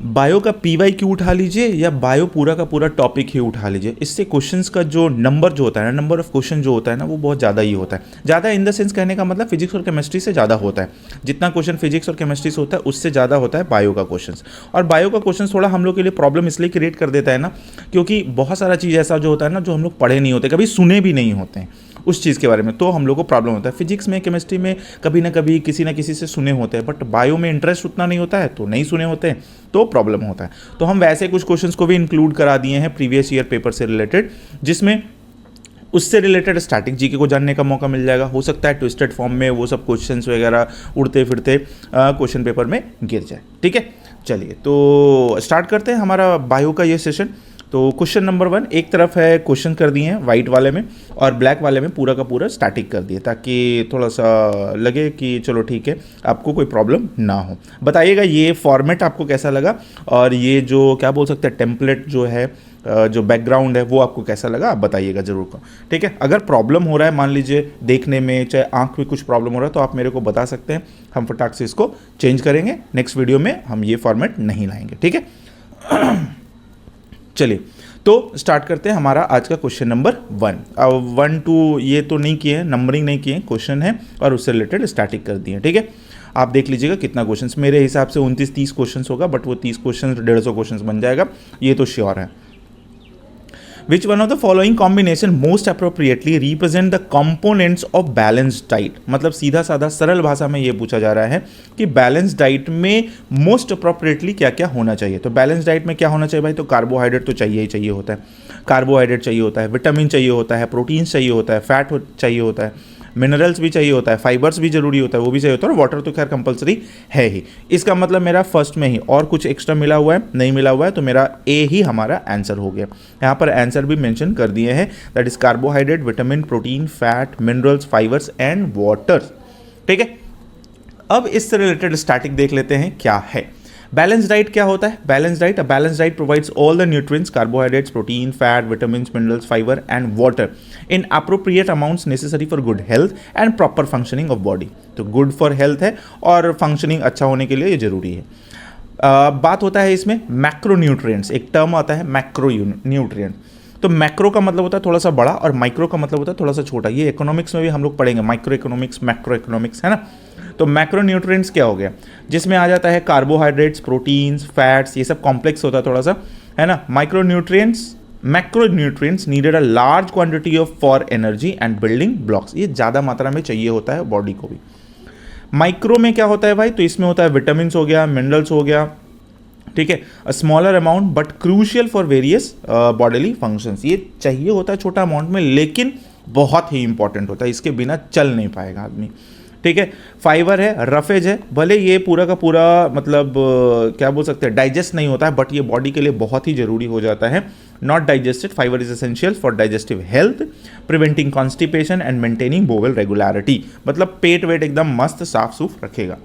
Bio का PYQ उठा लीजिए या बायो पूरा का पूरा टॉपिक ही उठा लीजिए, इससे क्वेश्चंस का जो नंबर जो होता है ना, नंबर ऑफ क्वेश्चन जो होता है ना, वो बहुत ज़्यादा ही होता है। ज़्यादा इन द सेंस कहने का मतलब फिजिक्स और केमिस्ट्री से ज़्यादा होता है। जितना क्वेश्चन फिजिक्स और केमिस्ट्री से होता है उससे ज़्यादा होता है बायो का क्वेश्चन। और बायो का क्वेश्चन थोड़ा हम लोग के लिए प्रॉब्लम इसलिए क्रिएट कर देता है ना, क्योंकि बहुत सारा चीज़ ऐसा जो होता है ना, जो हम लोग पढ़े नहीं होते, कभी सुने भी नहीं होते हैं उस चीज़ के बारे में, तो हम लोग को प्रॉब्लम होता है। फिजिक्स में, केमिस्ट्री में कभी ना कभी किसी ना किसी से सुने होते हैं, बट बायो में इंटरेस्ट उतना नहीं होता है तो नहीं सुने होते हैं, तो प्रॉब्लम होता है। तो हम वैसे कुछ क्वेश्चंस को भी इंक्लूड करा दिए हैं प्रीवियस ईयर पेपर से रिलेटेड, जिसमें उससे रिलेटेड स्टैटिक जीके को जानने का मौका मिल जाएगा। हो सकता है ट्विस्टेड फॉर्म में वो सब क्वेश्चंस वगैरह उड़ते फिरते क्वेश्चन पेपर में गिर जाए। ठीक है, चलिए तो स्टार्ट करते हैं हमारा बायो का ये सेशन। तो क्वेश्चन नंबर 1 एक तरफ है, क्वेश्चन कर दिए हैं वाइट वाले में, और ब्लैक वाले में पूरा का पूरा स्टैटिक कर दिए, ताकि थोड़ा सा लगे कि चलो ठीक है, आपको कोई प्रॉब्लम ना हो। बताइएगा ये फॉर्मेट आपको कैसा लगा, और ये जो क्या बोल सकते हैं टेम्पलेट जो है, जो बैकग्राउंड है, वो आपको कैसा लगा आप बताइएगा जरूर को। ठीक है, अगर प्रॉब्लम हो रहा है मान लीजिए देखने में, चाहे आंख में कुछ प्रॉब्लम हो रहा है, तो आप मेरे को बता सकते हैं, हम फटाक से इसको चेंज करेंगे। नेक्स्ट वीडियो में हम ये फॉर्मेट नहीं लाएंगे। ठीक है चलिए तो स्टार्ट करते हैं हमारा आज का क्वेश्चन नंबर 1। अब 1 2 ये तो नहीं किए हैं, नंबरिंग नहीं किए हैं, क्वेश्चन है और उससे रिलेटेड स्टैटिक कर दिए। ठीक है, आप देख लीजिएगा कितना क्वेश्चंस, मेरे हिसाब से 29-30 क्वेश्चंस होगा, बट वो 30 क्वेश्चन 150 क्वेश्चंस बन जाएगा, ये तो श्योर है। Which one of the following combination most appropriately represent the components of balanced diet? मतलब सीधा साधा सरल भाषा में ये पूछा जा रहा है कि बैलेंस डाइट में मोस्ट अप्रोप्रिएटली क्या क्या होना चाहिए। तो बैलेंस डाइट में क्या होना चाहिए भाई, तो कार्बोहाइड्रेट तो चाहिए ही चाहिए होता है, कार्बोहाइड्रेट चाहिए होता है, विटामिन चाहिए होता है, प्रोटीन्स चाहिए होता है, फैट चाहिए होता है, मिनरल्स भी चाहिए होता है, फाइबर्स भी जरूरी होता है, वो भी चाहिए होता है, और वाटर तो खैर कंपलसरी है ही। इसका मतलब मेरा फर्स्ट में ही और कुछ एक्स्ट्रा मिला हुआ है नहीं मिला हुआ है, तो मेरा ए ही हमारा आंसर हो गया। यहाँ पर आंसर भी मेंशन कर दिए हैं, that is carbohydrate, vitamin, protein, fat, minerals, fibres and water. ठीक है, अब इससे रिलेटेड स्टैटिक देख लेते हैं क्या है। बैलेंस डाइट क्या होता है? Balance diet, a balance diet provides all the nutrients, carbohydrates, protein, fat, vitamins, minerals, fibre and water in appropriate amounts necessary for good health and proper functioning of body. तो good for health है और functioning अच्छा होने के लिए ये जरूरी है। बात होता है इसमें मैक्रो न्यूट्रिएंट्स, एक टर्म आता है मैक्रो न्यूट्रिएंट। तो मैक्रो का मतलब होता है थोड़ा सा बड़ा, और माइक्रो का मतलब होता है थोड़ा सा छोटा। ये इकोनॉमिक्स में भी हम लोग पढ़ेंगे, माइक्रो इकोनॉमिक्स, मैक्रो इकोनॉमिक्स, है ना। तो मैक्रो न्यूट्रिएंट्स क्या हो गया, जिसमें आ जाता है कार्बोहाइड्रेट्स, प्रोटीन्स, फैट्स, ये सब कॉम्प्लेक्स होता है थोड़ा सा, है ना। Macro nutrients needed a large quantity of for energy and building blocks, ये ज़्यादा मात्रा में चाहिए होता है बॉडी को भी। माइक्रो में क्या होता है भाई, तो इसमें होता है विटामिन्स हो गया, मिनरल्स हो गया, ठीक है, a smaller amount but crucial for various bodily functions. ये चाहिए होता है छोटा अमाउंट में, लेकिन बहुत ही इंपॉर्टेंट होता है, इसके बिना चल नहीं पाएगा आदमी। ठीक है, फाइबर है, रफेज है, भले ये पूरा का पूरा मतलब क्या बोल सकते हैं डाइजेस्ट नहीं होता है, बट ये बॉडी के लिए बहुत ही जरूरी हो जाता है। Not digested, fibre is essential for digestive health, preventing constipation and maintaining bowel regularity, मतलब पेट वेट एकदम मस्त साफ सूफ रखेगा।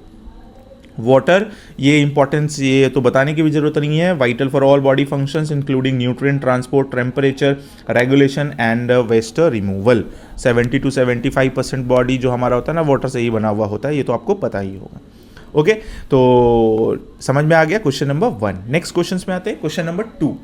वाटर, ये इंपॉर्टेंस ये तो बताने की भी जरूरत नहीं है, vital for all body functions including nutrient transport, temperature regulation and waste removal. 70 to 75% body जो हमारा होता है ना, वाटर से ही बना हुआ होता है, ये तो आपको पता ही होगा। ओके, तो समझ में आ गया क्वेश्चन नंबर 1। नेक्स्ट क्वेश्चन में आते हैं, क्वेश्चन नंबर 2,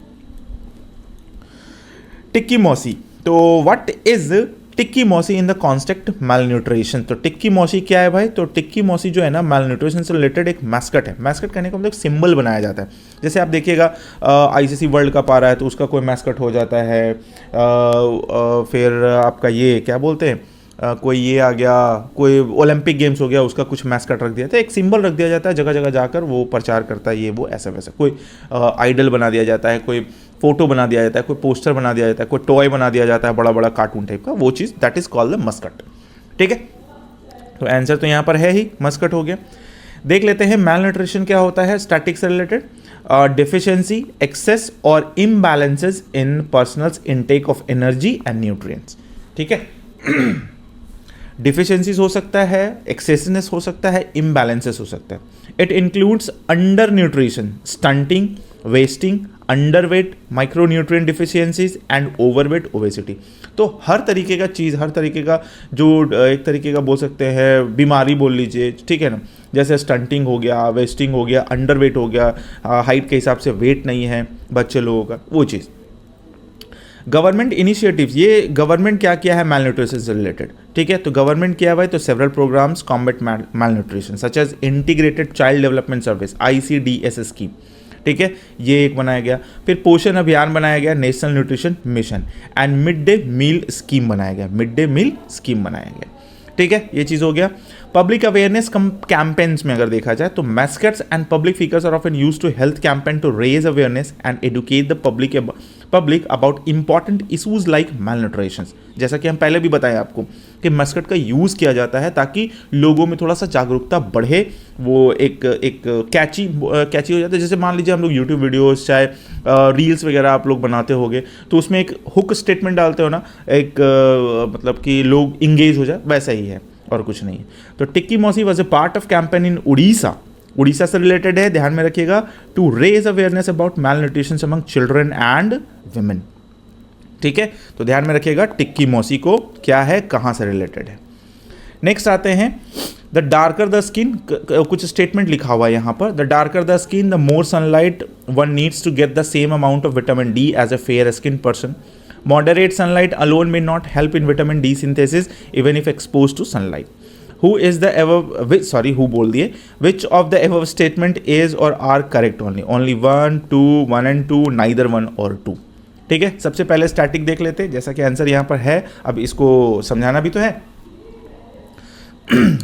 टिक्की मौसी। तो व्हाट इज टिक्की मौसी इन द कॉन्सेप्ट मैलन्यूट्रिशन। तो टिक्की मौसी क्या है भाई, तो टिक्की मौसी जो है ना, मैलन्यूट्रिशन से रिलेटेड एक मैस्कट है। मैस्कट कहने का मतलब सिंबल बनाया जाता है। जैसे आप देखिएगा ICC वर्ल्ड कप आ रहा है तो उसका कोई मैस्कट हो जाता है, फिर आपका ये क्या बोलते हैं, कोई ये आ गया, कोई ओलंपिक गेम्स हो गया, उसका कुछ मैस्कट रख दिया जाता है, एक सिंबल रख दिया जाता है, जगह जगह जाकर वो प्रचार करता है, ये वो ऐसा वैसा। कोई आइडल बना दिया जाता है, कोई फोटो बना दिया जाता है, कोई पोस्टर बना दिया जाता है, कोई टॉय बना दिया जाता है, बड़ा बड़ा कार्टून टाइप का, वो चीज़ that is called the mascot. ठीक है, तो आंसर तो यहाँ पर है ही, मस्कट हो गया। देख लेते हैं मैलन्यूट्रिशन क्या होता है स्टैटिक से रिलेटेड। डिफिशियंसी, एक्सेस और imbalances in personals intake of energy and nutrients. ठीक है, डिफिशियंसीज हो सकता है, एक्सेसिवनेस हो सकता है, इम्बैलेंसेस हो सकता है। It includes under nutrition, stunting, wasting, underweight, micronutrient deficiencies and overweight, obesity. तो हर तरीके का चीज़, हर तरीके का जो एक तरीके का बोल सकते हैं बीमारी बोल लीजिए, ठीक है ना, जैसे स्टंटिंग हो गया, वेस्टिंग हो गया, अंडरवेट हो गया, हाइट के हिसाब से वेट नहीं है बच्चे लोगों का, वो चीज़। गवर्नमेंट इनिशिएटिव्स, ये गवर्नमेंट क्या किया है मैल न्यूट्रिशन से रिलेटेड, ठीक है। तो गवर्नमेंट किया हुआ है तो several programs combat malnutrition such as integrated child development service ICDS scheme, ठीक है, ये एक बनाया गया। फिर पोषण अभियान बनाया गया, national nutrition mission, and mid day meal scheme बनाया गया, मिड डे मील स्कीम बनाया गया, ठीक है, ये चीज़ हो गया। पब्लिक अवेयरनेस कैंपेन्स में अगर देखा जाए तो mascots and public figures are often used to health campaign to raise awareness and educate the public about important issues like malnutrition. जैसा कि हम पहले भी बताएं आपको कि मस्कट का यूज़ किया जाता है ताकि लोगों में थोड़ा सा जागरूकता बढ़े, वो एक कैची हो जाता है। जैसे मान लीजिए हम लोग यूट्यूब वीडियोस चाहे रील्स वगैरह आप लोग बनाते होगे तो उसमें एक हुक स्टेटमेंट डालते हो ना, एक मतलब कि लोग इंगेज हो जाए, वैसा ही है और कुछ नहीं है। तो Tikki Mausi was a part of campaign in Orissa से रिलेटेड है, ध्यान में रखिएगा, to raise awareness about malnutrition among children and women, ठीक है। तो ध्यान में रखिएगा टिक्की मौसी को क्या है, कहाँ से रिलेटेड है। नेक्स्ट आते हैं द डार्कर द स्किन, कुछ स्टेटमेंट लिखा हुआ है यहाँ पर, the darker the skin the more sunlight one needs to get the same amount of vitamin D as a fair skin person. Moderate sunlight alone may not help in vitamin D synthesis even if exposed to sunlight. Who बोल दिए, which of the above statement is or are correct only? Only 1, 2, 1 and 2, neither 1 or 2. ठीक है, सबसे पहले static देख लेते हैं, जैसा कि आंसर यहाँ पर है, अब इसको समझाना भी तो है।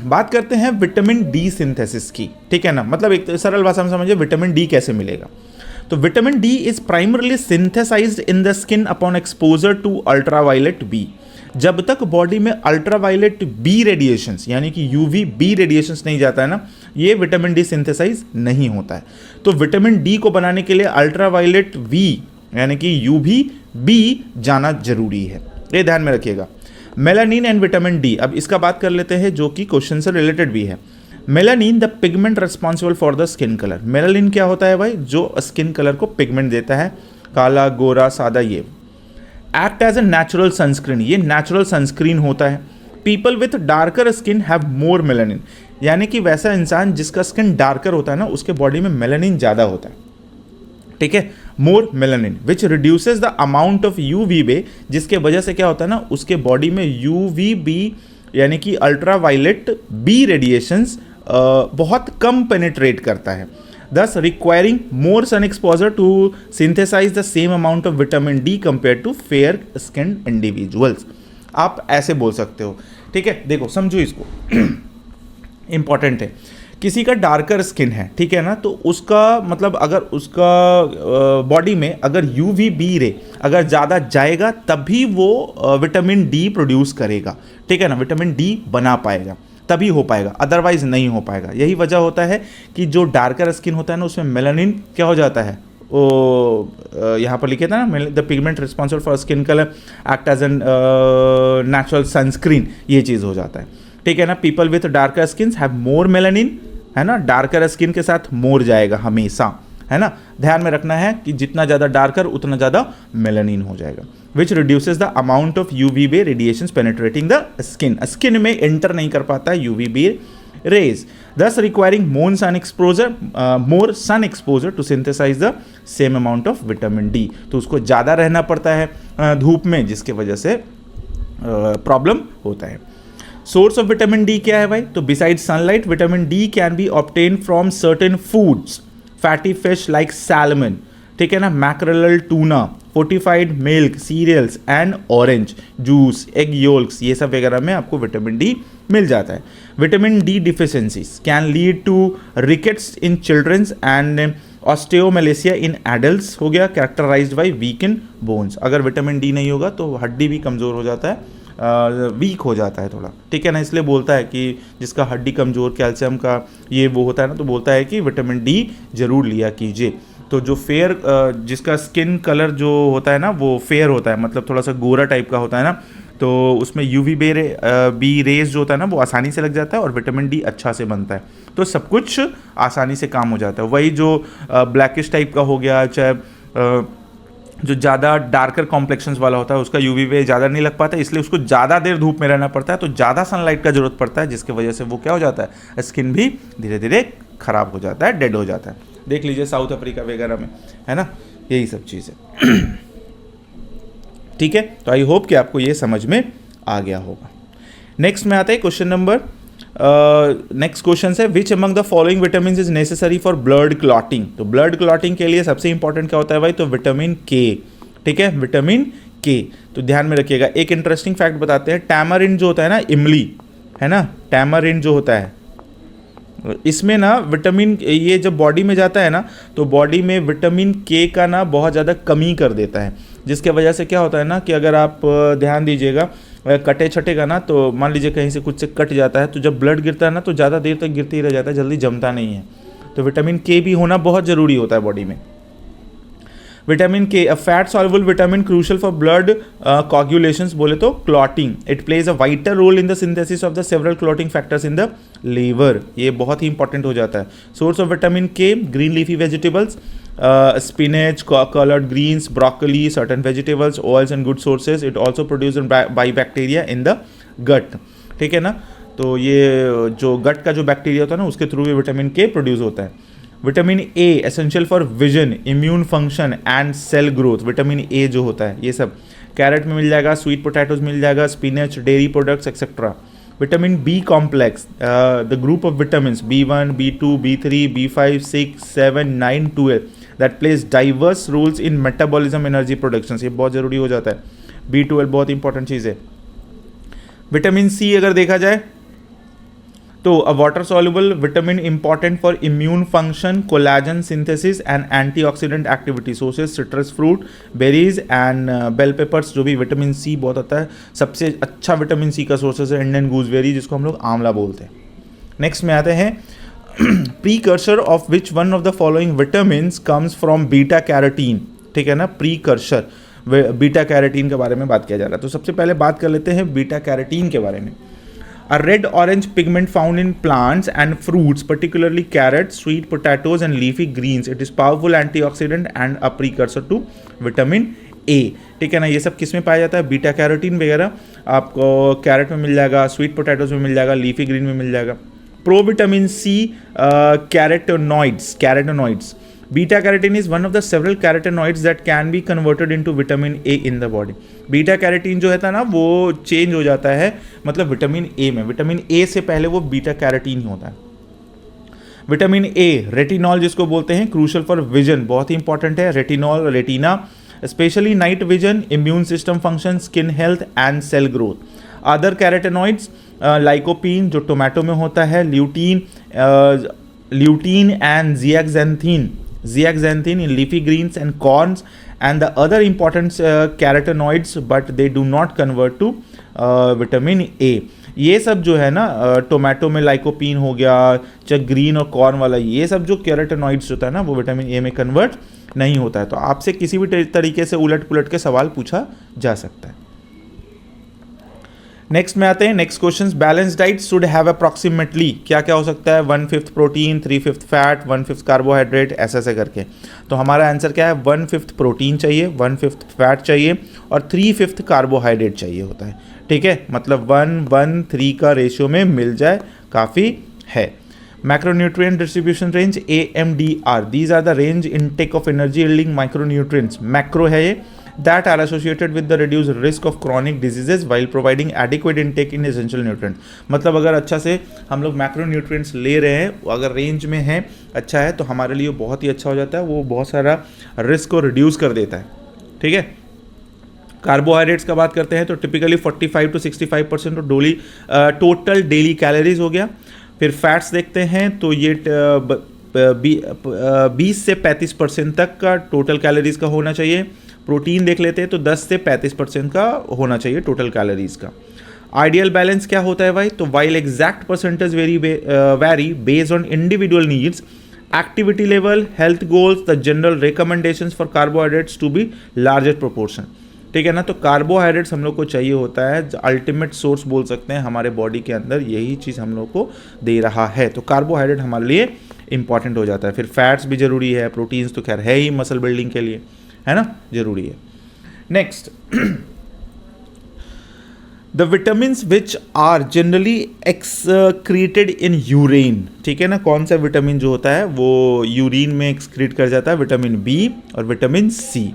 बात करते हैं विटामिन डी सिंथेसिस की, ठीक है ना, मतलब एक सरल भाषा में समझिए विटामिन डी कैसे मिलेगा। तो vitamin D is primarily synthesized in the skin upon exposure to ultraviolet B. जब तक बॉडी में अल्ट्रावायलेट बी रेडिएशंस यानी कि यूवी बी रेडिएशंस नहीं जाता है ना, ये विटामिन डी सिंथेसाइज नहीं होता है। तो विटामिन डी को बनाने के लिए अल्ट्रावायलेट वी यानी कि यूवी बी जाना जरूरी है, ये ध्यान में रखिएगा। मेलानिन एंड विटामिन डी, अब इसका बात कर लेते हैं जो कि क्वेश्चन से रिलेटेड भी है। Melanin the pigment responsible for the skin colour. Melanin क्या होता है भाई, जो स्किन कलर को पिगमेंट देता है, काला गोरा सादा, ये act as a natural sunscreen, ये नेचुरल सनस्क्रीन होता है। People with darker skin have more melanin, यानी कि वैसा इंसान जिसका स्किन डार्कर होता है ना, उसके बॉडी में मेलानिन ज़्यादा होता है, ठीक है, more melanin which reduces the amount of UVB, जिसके वजह से क्या होता है ना, उसके बॉडी में UVB यानी कि अल्ट्रावायलेट बी रेडिएशंस बहुत कम पेनिट्रेट करता है, thus requiring more sun exposure to synthesize the same amount of vitamin D compared to fair skinned individuals. आप ऐसे बोल सकते हो, ठीक है। देखो समझो इसको, इंपॉर्टेंट है, किसी का डार्कर स्किन है, ठीक है ना, तो उसका मतलब अगर उसका बॉडी में अगर UVB रे अगर ज़्यादा जाएगा तभी वो विटामिन डी प्रोड्यूस करेगा, ठीक है ना, विटामिन डी बना पाएगा, तभी हो पाएगा, अदरवाइज नहीं हो पाएगा। यही वजह होता है कि जो डार्कर स्किन होता है ना, उसमें मेलानिन क्या हो जाता है, वो यहाँ पर लिखे था ना, the pigment responsible for skin colour act as an natural sunscreen, ये चीज़ हो जाता है, ठीक है ना। People with darker skin have more melanin, है ना, डार्कर स्किन के साथ मोर जाएगा हमेशा, है ना, ध्यान में रखना है कि जितना ज़्यादा डार्कर उतना ज़्यादा मेलानिन हो जाएगा। Which reduces the amount of UVB radiations penetrating the skin, skin में एंटर नहीं कर पाता है UVB rays, thus requiring more sun exposure to synthesize the same amount of vitamin D। तो उसको ज़्यादा रहना पड़ता है धूप में, जिसके वजह से प्रॉब्लम होता है। सोर्स ऑफ विटामिन डी क्या है भाई, तो beside sunlight vitamin D can be obtain from certain foods, fatty fish like salmon, ठीक है ना, mackerel tuna, fortified milk, cereals and orange juice, egg yolks, ये सब वगैरह में आपको विटामिन डी मिल जाता है। Vitamin D deficiencies can lead to rickets in childrens and osteomalacia in adults, हो गया, कैरेक्टराइज्ड बाय वीकन बोन्स। अगर विटामिन डी नहीं होगा तो हड्डी भी कमज़ोर हो जाता है, वीक हो जाता है थोड़ा, ठीक है ना, इसलिए बोलता है कि जिसका हड्डी कमज़ोर, कैल्शियम का ये वो होता है ना, तो बोलता है कि विटामिन डी जरूर लिया कीजिए। तो जो फेयर जिसका स्किन कलर जो होता है ना वो फेयर होता है, मतलब थोड़ा सा गोरा टाइप का होता है ना, तो उसमें UVB रेज जो होता है ना वो आसानी से लग जाता है और विटामिन डी अच्छा से बनता है, तो सब कुछ आसानी से काम हो जाता है। वही जो ब्लैकिश टाइप का हो गया, चाहे जो ज़्यादा डार्कर कॉम्प्लेक्शंस वाला होता है उसका यूवी रे ज़्यादा नहीं लग पाता, इसलिए उसको ज़्यादा देर धूप में रहना पड़ता है, तो ज़्यादा सनलाइट का ज़रूरत पड़ता है, जिसकी वजह से वो क्या हो जाता है, स्किन भी धीरे धीरे ख़राब हो जाता है, डेड हो जाता है। देख लीजिए साउथ अफ्रीका वगैरह में, है ना, यही सब चीज़ है। ठीक है, तो आई होप कि आपको ये समझ में आ गया होगा। नेक्स्ट में आता है क्वेश्चन नंबर, नेक्स्ट क्वेश्चन है which among the following vitamin is necessary for blood clotting. तो ब्लड क्लॉटिंग के लिए सबसे इंपॉर्टेंट क्या होता है भाई, तो विटामिन के। ठीक है, विटामिन के, तो ध्यान में रखिएगा। एक इंटरेस्टिंग फैक्ट बताते हैं, टैमरिन जो होता है ना, इमली है ना, टैमरिन जो होता है इसमें ना विटामिन, ये जब बॉडी में जाता है ना तो बॉडी में विटामिन के का ना बहुत ज़्यादा कमी कर देता है, जिसके वजह से क्या होता है ना कि अगर आप ध्यान दीजिएगा, कटे छटेगा ना, तो मान लीजिए कहीं से कुछ से कट जाता है, तो जब ब्लड गिरता है ना तो ज़्यादा देर तक गिरते ही रह जाता है, जल्दी जमता नहीं है। तो विटामिन के भी होना बहुत ज़रूरी होता है बॉडी में। Vitamin K, a fat soluble vitamin crucial for blood coagulations, बोले तो clotting. It plays a vital role in the synthesis of the several clotting factors in the liver. ये बहुत ही इंपॉर्टेंट हो जाता है। Source of vitamin K, green leafy vegetables, spinach, colored greens, broccoli, certain vegetables, oils and good sources. It also produced by bacteria in the gut. ठीक है ना, तो ये जो गट का जो बैक्टीरिया होता है ना उसके थ्रू भी विटामिन के प्रोड्यूस होता है। Vitamin A essential for vision, immune function and cell growth. Vitamin A जो होता है ये सब कैरेट में मिल जाएगा, स्वीट पोटैटोज मिल जाएगा, spinach, dairy products etcetera. Vitamin B complex, the group of vitamin B1, B2, B3, B5, 6, 7, 9, 12 that plays diverse roles in metabolism, energy production। ये बहुत ज़रूरी हो जाता है। B12 बहुत इंपॉर्टेंट चीज़ है। विटामिन सी अगर देखा जाए तो a water soluble vitamin important for immune function, collagen synthesis and antioxidant activity. Sources citrus fruit, berries and bell peppers. जो भी विटामिन सी बहुत आता है, सबसे अच्छा विटामिन सी का सोर्सेज है इंडियन गूसबेरी, जिसको हम लोग आंवला बोलते हैं। नेक्स्ट में आते हैं, precursor of which one of the following vitamins comes from beta carotene। ठीक है ना, precursor बीटा कैरोटीन के बारे में बात किया जा रहा है। तो सबसे पहले बात कर लेते हैं बीटा कैरोटीन के बारे में। A red orange pigment found in plants and fruits, particularly carrots, sweet potatoes and leafy greens. It is powerful antioxidant and a precursor to vitamin A। ठीक है ना, ये सब किस में पाया जाता है, बीटा कैरोटीन वगैरह आपको कैरेट में मिल जाएगा, स्वीट पोटैटोज में मिल जाएगा, लीफी ग्रीन में मिल जाएगा। Provitamin C carotenoids. Beta carotene is one of the several carotenoids that can be converted into vitamin A in the body। Beta carotene जो है ना वो चेंज हो जाता है, मतलब विटामिन ए में, विटामिन ए से पहले वो बीटा कैरोटीन ही होता है। विटामिन ए, रेटिनॉल जिसको बोलते हैं, क्रूशल फॉर विजन, बहुत ही इंपॉर्टेंट है। Retinol, retina, specially night vision, immune system function, skin health and cell growth. Other carotenoids, lycopene जो टोमेटो में होता है, lutein and zeaxanthin in leafy greens and corns, and the other important carotenoids, but they do not convert to vitamin A। ये सब जो है ना, tomato में लाइकोपीन हो गया, चाहे ग्रीन और कॉर्न वाला, ये सब जो कैरोटेनॉइड्स होता है ना वो विटामिन ए में कन्वर्ट नहीं होता है। तो आपसे किसी भी तरीके से उलट पुलट के सवाल पूछा जा सकता है। नेक्स्ट में आते हैं, next question, balance diet should have approximately, क्या क्या हो सकता है, 1/5 प्रोटीन, 3/5 फैट, 1/5 कार्बोहाइड्रेट, ऐसे करके। तो हमारा आंसर क्या है, 1/5 प्रोटीन चाहिए, 1/5 फैट चाहिए और 3/5 कार्बोहाइड्रेट चाहिए होता है। ठीक है, मतलब 1:1:3 का रेशियो में मिल जाए काफ़ी है। Macronutrient distribution range, AMDR, these are the range intake of energy yielding micronutrients, macro है ये, that are associated with the reduced risk of chronic diseases while providing adequate intake in essential nutrients। मतलब अगर अच्छा से हम लोग macronutrients ले रहे हैं, अगर रेंज में है, अच्छा है, तो हमारे लिए बहुत ही अच्छा हो जाता है, वो बहुत सारा रिस्क को रिड्यूस कर देता है। ठीक है, कार्बोहाइड्रेट्स का बात करते हैं तो typically 45 to 65% total daily calories हो गया। फिर फैट्स देखते हैं तो ये 20 से 35% तक का टोटल कैलोरीज का होना चाहिए। प्रोटीन देख लेते हैं तो 10 से 35% का होना चाहिए टोटल कैलोरीज का। आइडियल बैलेंस क्या होता है भाई, तो while exact percentage vary based on individual needs, activity level, health goals, the general recommendations for carbohydrates to be larger proportion. ठीक है ना, तो कार्बोहाइड्रेट्स हम लोग को चाहिए होता है, अल्टीमेट सोर्स बोल सकते हैं हमारे बॉडी के अंदर, यही चीज़ हम लोग को दे रहा है। तो कार्बोहाइड्रेट हमारे लिए इंपॉर्टेंट हो जाता है। फिर फैट्स भी ज़रूरी है, प्रोटीन्स तो खैर है ही मसल बिल्डिंग के लिए, है ना, ज़रूरी है। Next, the vitamins which are generally excreted in urine, ठीक है ना, कौन सा विटामिन जो होता है वो यूरिन में एक्सक्रीट कर जाता है, विटामिन बी और vitamin C.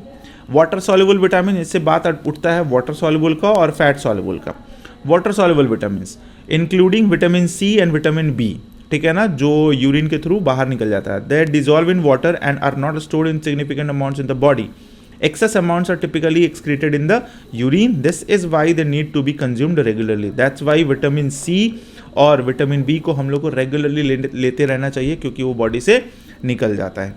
Water soluble vitamin, इससे बात उठता है वाटर सॉल्युबल का और फैट सॉल्युबल का। Water soluble vitamins including vitamin C and vitamin B, ठीक है ना, जो यूरिन के थ्रू बाहर निकल जाता है। They dissolve in water and are not stored in significant amounts in the body. Excess amounts are typically excreted in the urine. This is why they need to be consumed regularly. That's why vitamin C और vitamin B को हम लोग को regularly लेते रहना चाहिए, क्योंकि वो बॉडी से निकल जाता है।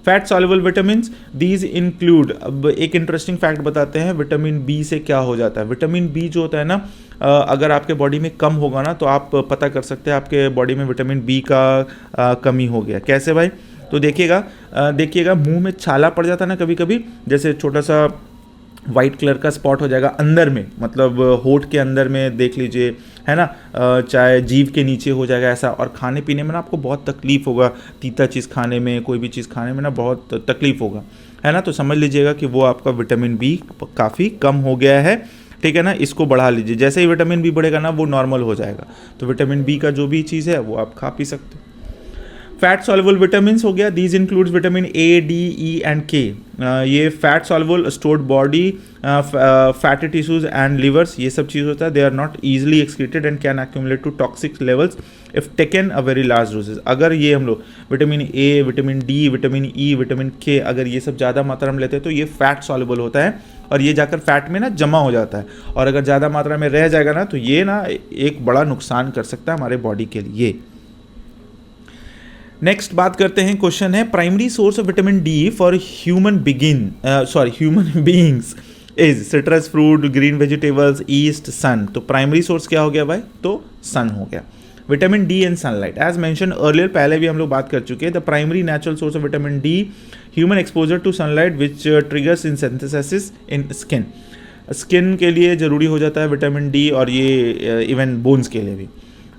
Fat soluble vitamin, these include, अब एक इंटरेस्टिंग फैक्ट बताते हैं, विटामिन बी से क्या हो जाता है। विटामिन बी जो होता है ना, अगर आपके बॉडी में कम होगा ना, तो आप पता कर सकते हैं आपके बॉडी में विटामिन बी का कमी हो गया। कैसे भाई? तो देखिएगा मुंह में छाला पड़ जाता है ना कभी कभी, जैसे छोटा सा वाइट कलर का स्पॉट हो जाएगा अंदर में, मतलब होठ के अंदर में देख लीजिए, है ना, चाहे जीभ के नीचे हो जाएगा ऐसा। और खाने पीने में ना आपको बहुत तकलीफ होगा, तीता चीज़ खाने में, कोई भी चीज़ खाने में ना बहुत तकलीफ होगा, है ना, तो समझ लीजिएगा कि वो आपका विटामिन बी काफ़ी कम हो गया है, ठीक है ना। इसको बढ़ा लीजिए, जैसे ही विटामिन बी बढ़ेगा ना वो नॉर्मल हो जाएगा। तो विटामिन बी का जो भी चीज़ है वो आप खा पी सकते हो। फैट सॉल्युबल विटामिन हो गया, these includes vitamin A, D, E and K. ये fat soluble stored body fatty tissues and livers, ये सब चीज़ होता है। They are not easily excreted and can accumulate to toxic levels if taken a very large dosages. अगर ये हम लोग vitamin A, vitamin D, vitamin E, vitamin K अगर ये सब ज़्यादा मात्रा में लेते हैं तो ये फैट सॉल्युबल होता है और ये जाकर फैट में ना जमा हो जाता है, और अगर ज़्यादा मात्रा में रह जाएगा ना तो ये ना एक बड़ा नुकसान कर सकता है हमारे बॉडी के लिए। नेक्स्ट बात करते हैं, क्वेश्चन है primary source of vitamin D for human beings is citrus fruit, green vegetables, yeast, sun. तो प्राइमरी सोर्स क्या हो गया भाई? तो सन हो गया। Vitamin D and sunlight, as mention earlier, पहले भी हम लोग बात कर चुके हैं। The primary natural source of vitamin D, human exposure to sunlight which triggers in synthesis in skin. Skin के लिए ज़रूरी हो जाता है विटामिन डी, और ये इवन बोन्स के लिए भी।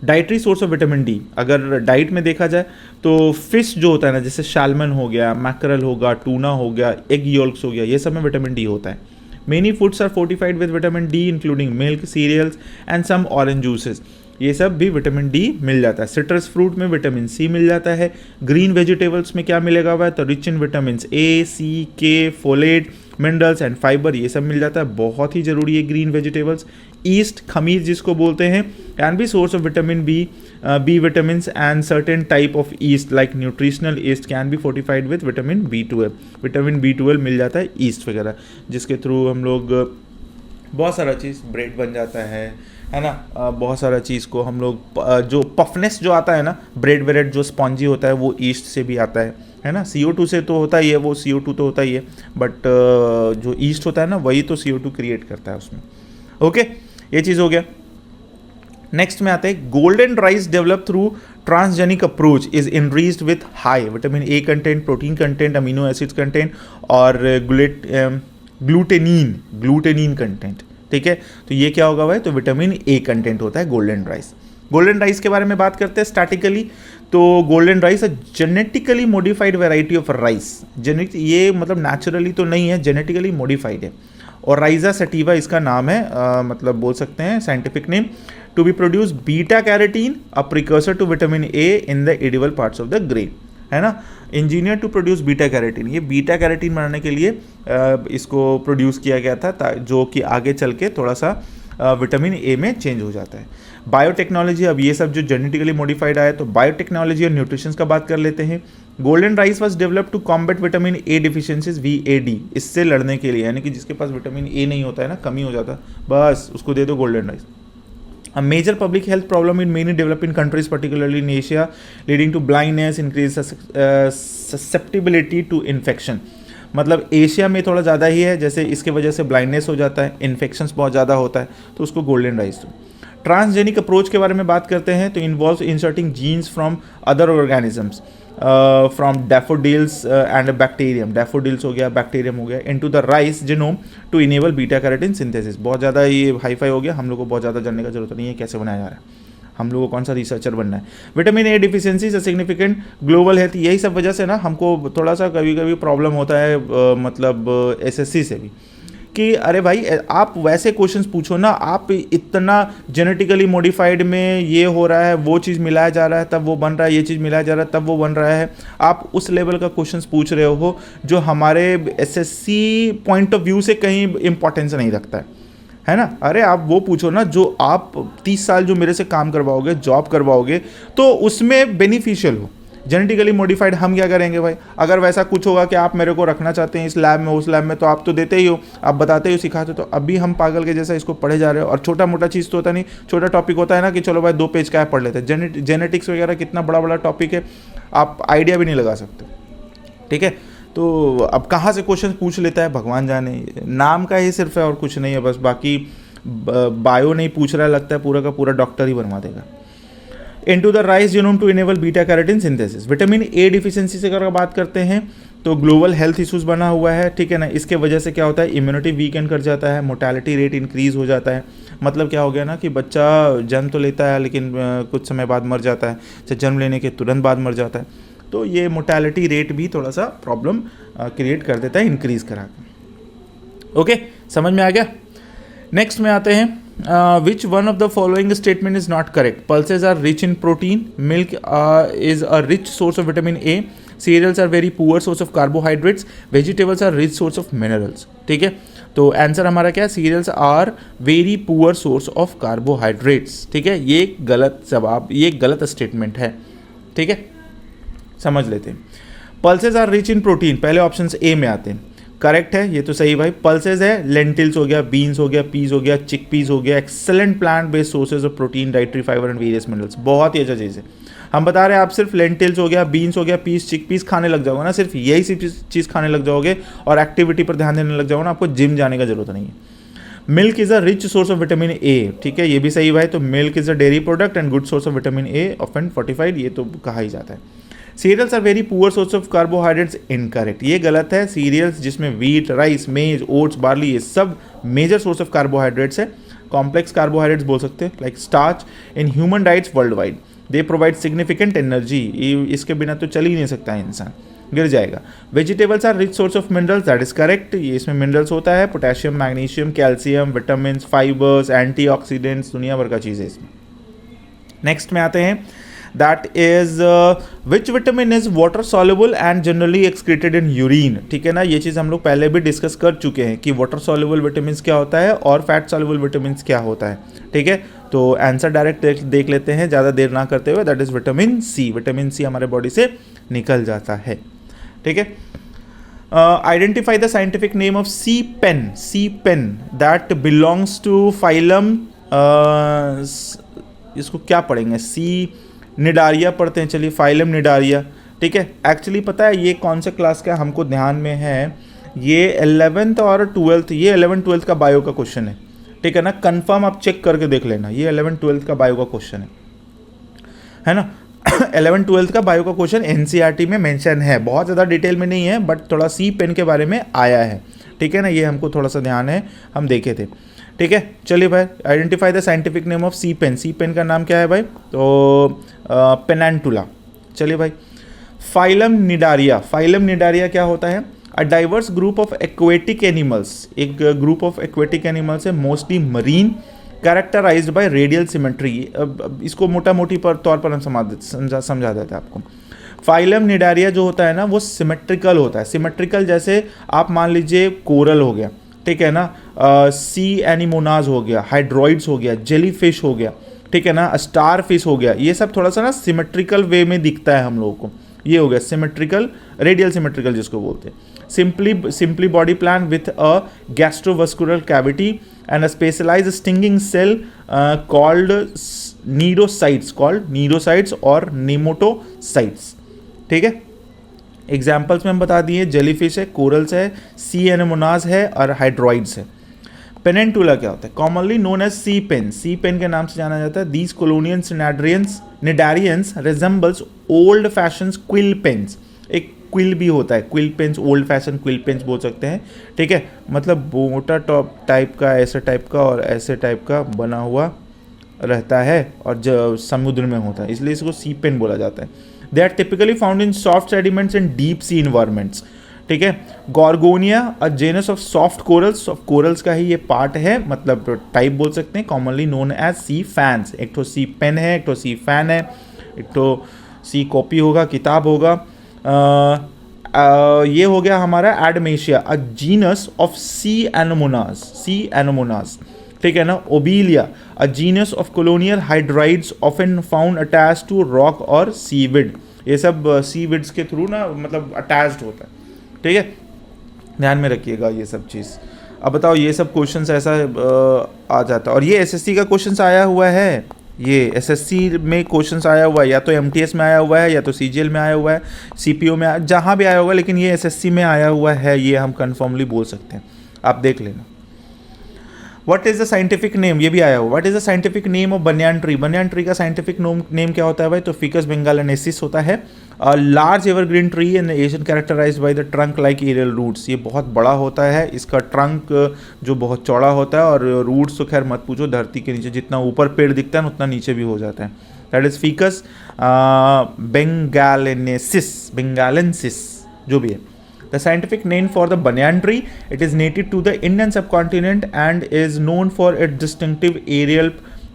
Dietary source of vitamin D, अगर डाइट में देखा जाए तो फिश जो होता है ना, जैसे सैल्मन हो गया, मैकरल होगा, टूना हो गया, एग योल्क्स हो गया, ये सब में विटामिन डी होता है। Many foods are fortified with vitamin D including milk, cereals and some orange juices, ये सब भी विटामिन डी मिल जाता है। सिट्रस फ्रूट में विटामिन सी मिल जाता है। ग्रीन वेजिटेबल्स में क्या मिलेगा हुआ है? तो रिच इन विटामिन ए, सी, के, फोलेट, मिनरल्स एंड फाइबर, ये सब मिल जाता है, बहुत ही ज़रूरी है ग्रीन वेजिटेबल्स। ईस्ट, खमीर जिसको बोलते हैं, can be source of vitamin B vitamin and certain type of yeast like nutritional yeast can be fortified with vitamin B12। Vitamin B12 मिल जाता है ईस्ट वगैरह, जिसके थ्रू हम लोग बहुत सारा चीज़, ब्रेड बन जाता है ना, बहुत सारा चीज़ को हम लोग, जो पफनेस जो आता है ना, ब्रेड जो स्पॉन्जी होता है वो ईस्ट से भी आता है ना। CO2 से तो होता ही है, वो CO2 तो होता ही है, बट जो ईस्ट होता है ना वही तो CO2 क्रिएट करता है उसमें। ओके, ये चीज़ हो गया। नेक्स्ट में आते हैं, golden rice develop through transgenic approach is enriched with high vitamin A content, protein content, amino acids content और ग्लूटेनिन कंटेंट, ठीक है। तो ये क्या होगा भाई? तो विटामिन ए कंटेंट होता है गोल्डन राइस। गोल्डन राइस के बारे में बात करते हैं स्टैटिकली, तो golden rice genetically modified variety of rice. ये मतलब नेचुरली तो नहीं है, जेनेटिकली मॉडिफाइड है। और राइजा सटीवा इसका नाम है, मतलब बोल सकते हैं scientific name, to be produce beta carotene, a precursor to vitamin A in the edible parts of the grain, है ना। Engineer to produce beta carotene, ये बीटा कैरोटीन बनाने के लिए इसको प्रोड्यूस किया गया था, जो कि आगे चल के थोड़ा सा विटामिन ए में चेंज हो जाता है। बायोटेक्नोलॉजी, अब ये सब जो जेनेटिकली मॉडिफाइड आया, तो बायोटेक्नोलॉजी और न्यूट्रिशन का बात कर लेते हैं। Golden rice was develop to combat vitamin A deficiencies, VAD, इससे लड़ने के लिए, यानी कि जिसके पास विटामिन ए नहीं होता है ना, कमी हो जाता है, बस उसको दे दो golden rice. A major public health problem in many developing countries, particularly in Asia, leading to blindness, increased susceptibility to infection. मतलब एशिया में थोड़ा ज़्यादा ही है, जैसे इसके वजह से ब्लाइंडनेस हो जाता है, इन्फेक्शंस बहुत ज़्यादा होता है, तो उसको गोल्डन राइस दो। ट्रांसजेनिक अप्रोच के बारे में बात करते हैं, तो involves inserting genes from other organisms, from daffodils and bacterium, daffodils हो गया, बैक्टीरियम हो गया, into the rice genome to enable beta carotene synthesis. बहुत ज़्यादा ये हाईफाई हो गया, हम लोग को बहुत ज़्यादा जानने का जरूरत नहीं है कैसे बनाया जा रहा है। हम लोगों को कौन सा रिसर्चर बनना है। विटामिन ए डिफिशियंसी से सिग्निफिकेंट ग्लोबल हेल्थ, यही सब वजह से ना हमको थोड़ा सा कभी कभी प्रॉब्लम होता है मतलब एसएससी से भी, कि अरे भाई आप वैसे क्वेश्चंस पूछो ना, आप इतना जेनेटिकली मॉडिफाइड में ये हो रहा है, वो चीज़ मिलाया जा रहा है तब वो बन रहा है, ये चीज़ मिलाया जा रहा है तब वो बन रहा है, आप उस लेवल का क्वेश्चंस पूछ रहे हो जो हमारे एसएससी पॉइंट ऑफ व्यू से कहीं इंपॉर्टेंस नहीं रखता है ना। अरे आप वो पूछो ना जो आप 30 साल जो मेरे से काम करवाओगे, जॉब करवाओगे, तो उसमें बेनिफिशियल हो। जेनेटिकली मॉडिफाइड हम क्या करेंगे भाई, अगर वैसा कुछ होगा कि आप मेरे को रखना चाहते हैं इस लैब में उस लैब में, तो आप तो देते ही हो, आप बताते ही हो, सिखाते हो, तो अभी हम पागल के जैसा इसको पढ़े जा रहे हो। और छोटा मोटा चीज़ तो होता नहीं, छोटा टॉपिक होता है ना कि चलो भाई 2 पेज का है पढ़ लेते हैं। जेनेटिक्स वगैरह कितना बड़ा बड़ा टॉपिक है, आप आइडिया भी नहीं लगा सकते, ठीक है। तो अब कहाँ से क्वेश्चन पूछ लेता है भगवान जाने, नाम का ही सिर्फ है और कुछ नहीं है बस, बाकी बायो नहीं पूछ रहा है, लगता है पूरा का पूरा डॉक्टर ही बनवा देगा। Into the rice genome to enable beta carotene synthesis. Vitamin A deficiency से अगर बात करते हैं तो ग्लोबल हेल्थ इश्यूज बना हुआ है, ठीक है ना। इसके वजह से क्या होता है, इम्यूनिटी वीकन कर जाता है, मोर्टेलिटी रेट इंक्रीज हो जाता है। मतलब क्या हो गया ना कि बच्चा जन्म तो लेता है लेकिन कुछ समय बाद मर जाता है, चाहे जन्म लेने के तुरंत बाद मर जाता है, तो ये मोर्टेलिटी रेट भी थोड़ा सा प्रॉब्लम क्रिएट कर देता है, इंक्रीज करा के। ओके, समझ में आ गया। नेक्स्ट में आते हैं, which one of the following statement is not correct? Pulses are rich in protein, milk is a rich source of vitamin A, cereals are very poor source of carbohydrates, vegetables are rich source of minerals। ठीक है, तो answer हमारा क्या है, cereals are very poor source of carbohydrates. ठीक है, ये गलत जवाब, ये गलत स्टेटमेंट है, ठीक है, समझ लेते हैं। Pulses are rich in protein, पहले ऑप्शन ए में आते हैं, करेक्ट है, ये तो सही भाई। पल्सेज है, लेंटिल्स हो गया, बीन्स हो गया, पीस हो गया, चिक पीस हो गया, excellent plant based sources of protein, dietary fibre and various minerals, बहुत ही अच्छा चीज़ है। हम बता रहे हैं आप सिर्फ लेंटिल्स हो गया, बीन्स हो गया, पीस, चिक पीस खाने लग जाओगे ना, सिर्फ यही चीज़ खाने लग जाओगे और एक्टिविटी पर ध्यान देने लग जाओगे ना, आपको जिम जाने का जरूरत नहीं है। Milk is a rich source of vitamin A, ठीक है, ये भी सही भाई। तो milk is a dairy product and good source of vitamin A, often fortified, ये तो कहा ही जाता है। Cereals are very poor source of carbohydrates, incorrect, ये गलत है। सीरियल्स जिसमें wheat, rice, maize, oats, barley, ये सब मेजर सोर्स ऑफ कार्बोहाइड्रेट्स है। कॉम्प्लेक्स कार्बोहाइड्रेट्स बोल सकते हैं, like starch in human diets world wide, they provide significant energy, इसके बिना तो चल ही नहीं सकता है इंसान, गिर जाएगा। Vegetables are rich source of minerals, that is correct, ये इसमें मिनरल्स होता है, potassium, magnesium, calcium, vitamin, fibres, antioxidants, दुनिया भर का चीज़ है इसमें। नेक्स्ट में आते हैं, that is which vitamin is water soluble and generally excreted in urine. ठीक है ना, ये चीज़ हम लोग पहले भी डिस्कस कर चुके हैं कि वाटर सॉल्युबल विटामिन क्या होता है और फैट सॉल्युबल विटामिन क्या होता है। ठीक है, तो आंसर डायरेक्ट देख लेते हैं ज़्यादा देर ना करते हुए, that is vitamin C. Vitamin C हमारे बॉडी से निकल जाता है। ठीक है, identify the scientific name of sea pen, sea pen that belongs to phylum, इसको क्या पढ़ेंगे, सी निडारिया पढ़ते हैं, चलिए फाइलम निडारिया। ठीक है, एक्चुअली पता है ये कौन से क्लास का हमको ध्यान में है, ये 11th और 12th, ये 11th 12th का बायो का क्वेश्चन है। ठीक है ना, कंफर्म आप चेक करके देख लेना, ये 11th 12th का बायो का क्वेश्चन है ना। 11th 12th का बायो का क्वेश्चन एनसीईआरटी में मेंशन है, बहुत ज़्यादा डिटेल में नहीं है बट थोड़ा सी पेन के बारे में आया है। ठीक है ना, ये हमको थोड़ा सा ध्यान है, हम देखे थे। ठीक है, चलिए भाई, identify the scientific name of sea pen. Sea pen का नाम क्या है भाई, तो पेनांटुला। चलिए भाई, फाइलम निडारिया, फाइलम निडारिया क्या होता है, a diverse group of aquatic animals, एक ग्रुप ऑफ एक्वेटिक एनिमल्स है, mostly marine, characterized by radial symmetry. अब इसको मोटा मोटी पर तौर पर हम समझा देते हैं आपको। फाइलम निडारिया जो होता है ना, वो सिमेट्रिकल होता है। सिमेट्रिकल जैसे आप मान लीजिए कोरल हो गया, ठीक है ना, सी एनिमोनाज हो गया, हाइड्रोइड्स हो गया, जेली फिश हो गया, ठीक है ना, स्टार फिश हो गया, ये सब थोड़ा सा ना सिमेट्रिकल वे में दिखता है हम लोगों को। ये हो गया सिमेट्रिकल, रेडियल सिमेट्रिकल जिसको बोलते हैं। Simply body plan with a gastrovascular cavity and a specialized stinging cell called cnidocytes और नेमोटोसाइट्स। ठीक है, एग्जाम्पल्स में हम बता दिए, जेलीफिश है, कोरल्स है, सी एनेमोनाज है और हाइड्रोइड्स है। पेनेंटुला क्या होता है, commonly known as sea pen, sea pen के नाम से जाना जाता है। These colonial cnidarians resembles old fashion quill pens, एक क्विल भी होता है, quill pens, old fashion quill pens बोल सकते हैं। ठीक है, मतलब मोटा टॉप टाइप का, ऐसे टाइप का और ऐसे टाइप का बना हुआ रहता है और समुद्र में होता है, इसलिए इसको सी पेन बोला जाता है। They are typically found in soft sediments and deep sea environments. ठीक है, Gorgonia a genus of soft corals, corals का ही ये पार्ट है, मतलब टाइप बोल सकते हैं, कॉमनली नोन एज सी फैंस। एक तो सी पेन है, एक तो सी फैन है, एक तो सी कॉपी होगा, किताब होगा। ये हो गया हमारा एडमेशिया, अ जीनस ऑफ सी एनोमोनास, सी एनोमोनास। ठीक है ना, obelia a genus of colonial hydroids often found attach to rock और सीविड। ये सब सीविड्स के थ्रू ना मतलब अटैच्ड होता है। ठीक है, ध्यान में रखिएगा ये सब चीज़। अब बताओ, ये सब क्वेश्चंस ऐसा आ जाता है, और ये एसएससी का क्वेश्चंस आया हुआ है, ये एसएससी में क्वेश्चंस आया हुआ है, या तो एमटीएस में आया हुआ है, या तो सीजीएल में आया हुआ है, सीपीओ में जहाँ भी आया होगा, लेकिन ये एसएससी में आया हुआ है, ये हम कन्फर्मली बोल सकते हैं, आप देख लेना। What is the scientific name, ये भी आया हुआ, what is the scientific name of banyan tree. Banyan tree का साइंटिफिक नेम क्या होता है भाई, तो फिकस बेंगालेनेसिस होता है। Large evergreen tree in Asian characterized by the trunk like aerial roots. ये बहुत बड़ा होता है, इसका ट्रंक जो बहुत चौड़ा होता है, और रूट्स तो खैर मत पूछो, धरती के नीचे जितना ऊपर पेड़ दिखता है उतना नीचे भी हो जाता है। दैट इज फिकस बेंगालेंसिस जो भी है। The scientific name for the banyan tree, it is native to the Indian subcontinent and is known for its distinctive aerial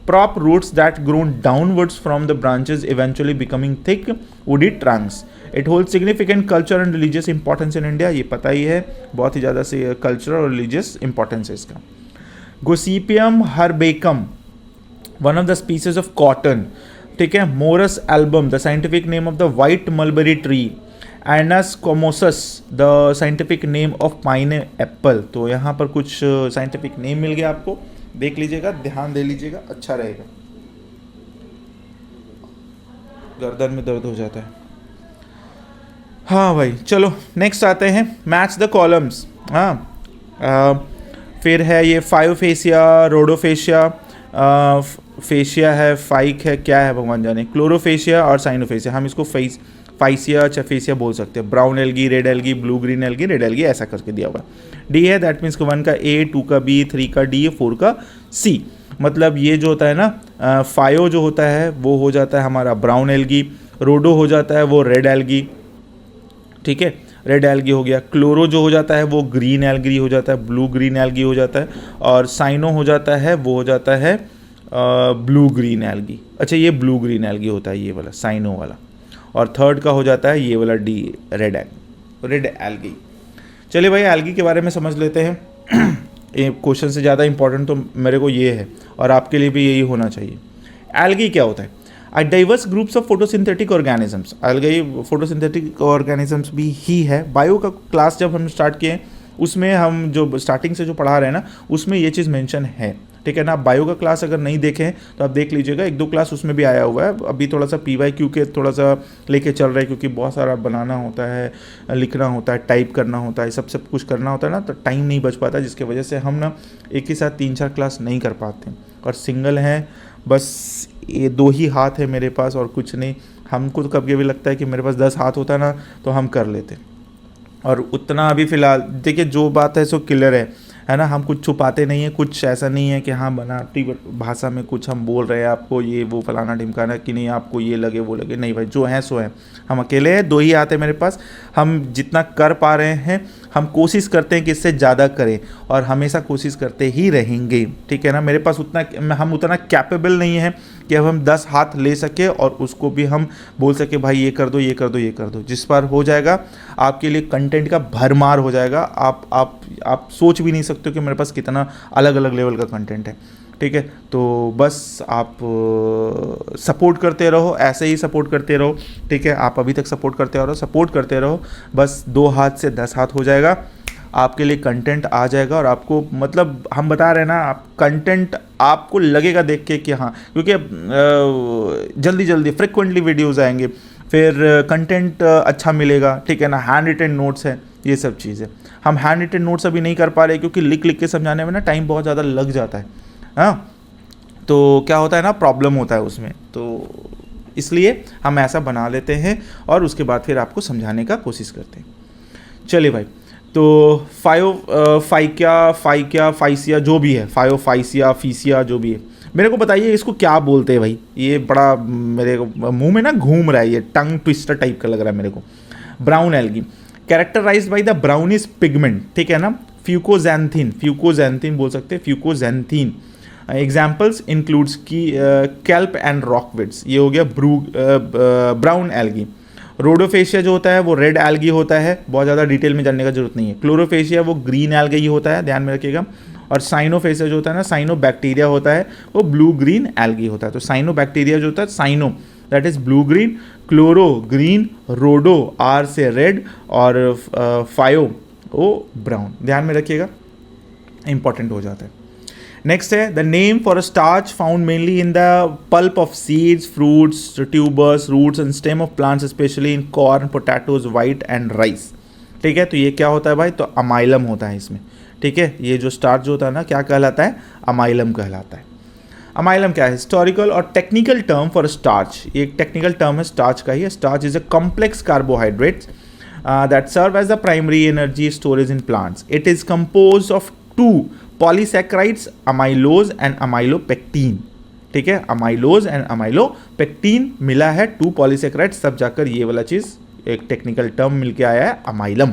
prop roots that grow downwards from the branches, eventually becoming thick woody trunks. It holds significant cultural and religious importance in India. ये पता ही है, बहुत ही ज़्यादा से cultural और religious importance है इसका। Gossypium herbacum, one of the species of cotton. ठीक है, Morus album, the scientific name of the white mulberry tree. Ananas comosus, the scientific name of pineapple. तो यहाँ पर कुछ साइंटिफिक नेम मिल गया आपको, देख लीजिएगा, ध्यान दे लीजिएगा, अच्छा रहेगा। गर्दन में दर्द हो जाता है। हाँ भाई, चलो नेक्स्ट आते हैं, मैच द कॉलम्स। हाँ, फिर है ये फायोफेसिया, रोडोफेशिया, फेशिया है, फाइक है, क्या है भगवान जाने, क्लोरोफेशिया और साइनोफेसिया। हम इसको फाइसिया चफेसिया बोल सकते हैं। Brown algae, red algae, blue green algae, red algae, ऐसा करके दिया हुआ है। डी है, दैट मीन्स 1 का ए, 2 का बी, 3 का डी, 4 का सी। मतलब ये जो होता है ना, फायो जो होता है वो हो जाता है हमारा ब्राउन एल्गी, रोडो हो जाता है वो रेड एल्गी। ठीक है, रेड एल्गी हो गया। क्लोरो जो हो जाता है वो ग्रीन एल्गी हो जाता है, ब्लू ग्रीन एल्गी हो जाता है। और साइनो हो जाता है वो हो जाता है ब्लू ग्रीन एल्गी। अच्छा, ये ब्लू ग्रीन एल्गी होता है, ये वाला साइनो वाला। और थर्ड का हो जाता है ये वाला डी, रेड एल्गी। चलिए भाई, एल्गी के बारे में समझ लेते हैं। ये क्वेश्चन से ज़्यादा इंपॉर्टेंट तो मेरे को ये है, और आपके लिए भी यही होना चाहिए। एल्गी क्या होता है? A diverse groups of photosynthetic organisms. Algae photosynthetic organisms भी ही है। बायो का क्लास जब हम स्टार्ट किए, उसमें हम जो स्टार्टिंग से जो पढ़ा रहे हैं ना, उसमें ये चीज़ मेंशन है। ठीक है ना, आप बायो का क्लास अगर नहीं देखें तो आप देख लीजिएगा, 1-2 क्लास उसमें भी आया हुआ है। अभी थोड़ा सा PYQ के थोड़ा सा लेके चल रहा है, क्योंकि बहुत सारा बनाना होता है, लिखना होता है, टाइप करना होता है, सब कुछ करना होता है ना, तो टाइम नहीं बच पाता, जिसकी वजह से हम ना एक ही साथ 3-4 क्लास नहीं कर पाते। और सिंगल हैं, बस ये 2 ही हाथ है मेरे पास और कुछ नहीं। हमको तो कभी कभी लगता है कि मेरे पास 10 हाथ होता है ना तो हम कर लेते। और उतना अभी फ़िलहाल देखिए, जो बात है सो क्लियर है ना, हम कुछ छुपाते नहीं हैं, कुछ ऐसा नहीं है कि हाँ बनावटी भाषा में कुछ हम बोल रहे हैं आपको ये वो फलाना ढिमकाना, कि नहीं आपको ये लगे वो लगे, नहीं भाई, जो है सो है। हम अकेले हैं, 2 ही आते हैं मेरे पास। हम जितना कर पा रहे हैं, हम कोशिश करते हैं कि इससे ज़्यादा करें, और हमेशा कोशिश करते ही रहेंगे। ठीक है ना, मेरे पास हम उतना कैपेबल नहीं है कि अब हम 10 हाथ ले सके और उसको भी हम बोल सके भाई ये कर दो, ये कर दो, ये कर दो। जिस बार हो जाएगा आपके लिए कंटेंट का भरमार हो जाएगा। आप सोच भी नहीं सकते हो कि मेरे पास कितना अलग अलग लेवल का कंटेंट है। ठीक है, तो बस आप सपोर्ट करते रहो, ऐसे ही सपोर्ट करते रहो। ठीक है, आप अभी तक सपोर्ट करते रहो, सपोर्ट करते रहो, बस 2 हाथ से 10 हाथ हो जाएगा, आपके लिए कंटेंट आ जाएगा। और आपको मतलब हम बता रहे हैं ना, आप कंटेंट आपको लगेगा देख के कि हाँ, क्योंकि जल्दी जल्दी फ्रिक्वेंटली वीडियोज़ आएंगे, फिर कंटेंट अच्छा मिलेगा। ठीक है ना, हैंड रिटन नोट्स है, ये सब चीज़ें। हम हैंड रिटन नोट्स अभी नहीं कर पा रहे, क्योंकि लिख के समझाने में ना टाइम बहुत ज़्यादा लग जाता है। हाँ, तो क्या होता है ना, प्रॉब्लम होता है उसमें, तो इसलिए हम ऐसा बना लेते हैं और उसके बाद फिर आपको समझाने का कोशिश करते हैं। चलिए भाई, तो फाइकिया, फाइसिया जो भी है, फाइसिया, फीसिया जो भी है, मेरे को बताइए इसको क्या बोलते हैं भाई, ये बड़ा मेरे को मुंह में ना घूम रहा है, ये टंग ट्विस्टर टाइप का लग रहा है मेरे को। Brown algae characterized by the brownish pigment, ठीक है ना, फ्यूकोजैंथीन, फ्यूकोजैंथीन बोल सकते हैं, फ्यूकोजैंथीन। एग्जाम्पल्स इंक्लूड्स की कैल्प एंड रॉकविड्स, ये हो गया ब्राउन एल्गी। रोडोफेशिया जो होता है वो रेड एल्गी होता है, बहुत ज़्यादा डिटेल में जानने का जरूरत नहीं है। क्लोरोफेशिया वो ग्रीन एल्गी ही होता है, ध्यान में रखिएगा। और साइनोफेशिया जो होता है ना, साइनो बैक्टीरिया होता है, वो ब्लू ग्रीन एल्गी होता है। तो साइनो बैक्टीरिया जो होता है, cyano that is blue green, chloro green, rhodo R से रेड, और फायो वो ब्राउन, ध्यान में रखिएगा, इंपॉर्टेंट हो जाता है। नेक्स्ट है the name for a starch found mainly in the pulp of seeds, fruits, tubers, roots and stem of plants, specially in corn, potatoes, wheat and rice. ठीक है, तो ये क्या होता है भाई, तो अमाइलम होता है इसमें। ठीक है, ये जो स्टार्च जो होता है ना, क्या कहलाता है, अमाइलम कहलाता है। अमाइलम क्या है, हिस्टोरिकल और टेक्निकल टर्म फॉर स्टार्च, ये एक टेक्निकल टर्म है स्टार्च का ही। Starch is a complex carbohydrates that serve as the primary energy storage in plants. It is composed of two polysaccharides, amylose and amylopectin. ठीक है, amylose and amylopectin मिला है, to polysaccharides, तब जाकर ये वाला चीज एक टेक्निकल टर्म मिलके आया है, अमाइलम।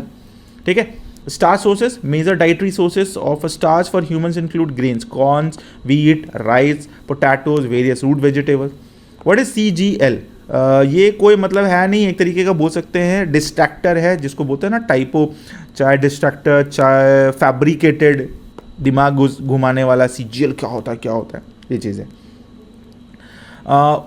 ठीक है, starch sources, major dietary sources of starch for humans include grains, corns, wheat, rice, potatoes, various root vegetables. What is CGL? ये कोई मतलब है नहीं, एक तरीके का बोल सकते हैं डिस्ट्रैक्टर है, जिसको बोलते हैं ना टाइपो, चाहे डिस्ट्रैक्टर चाहे फैब्रिकेटेड, दिमाग घुमाने वाला। CGL क्या होता है, क्या होता है, ये चीज़ है।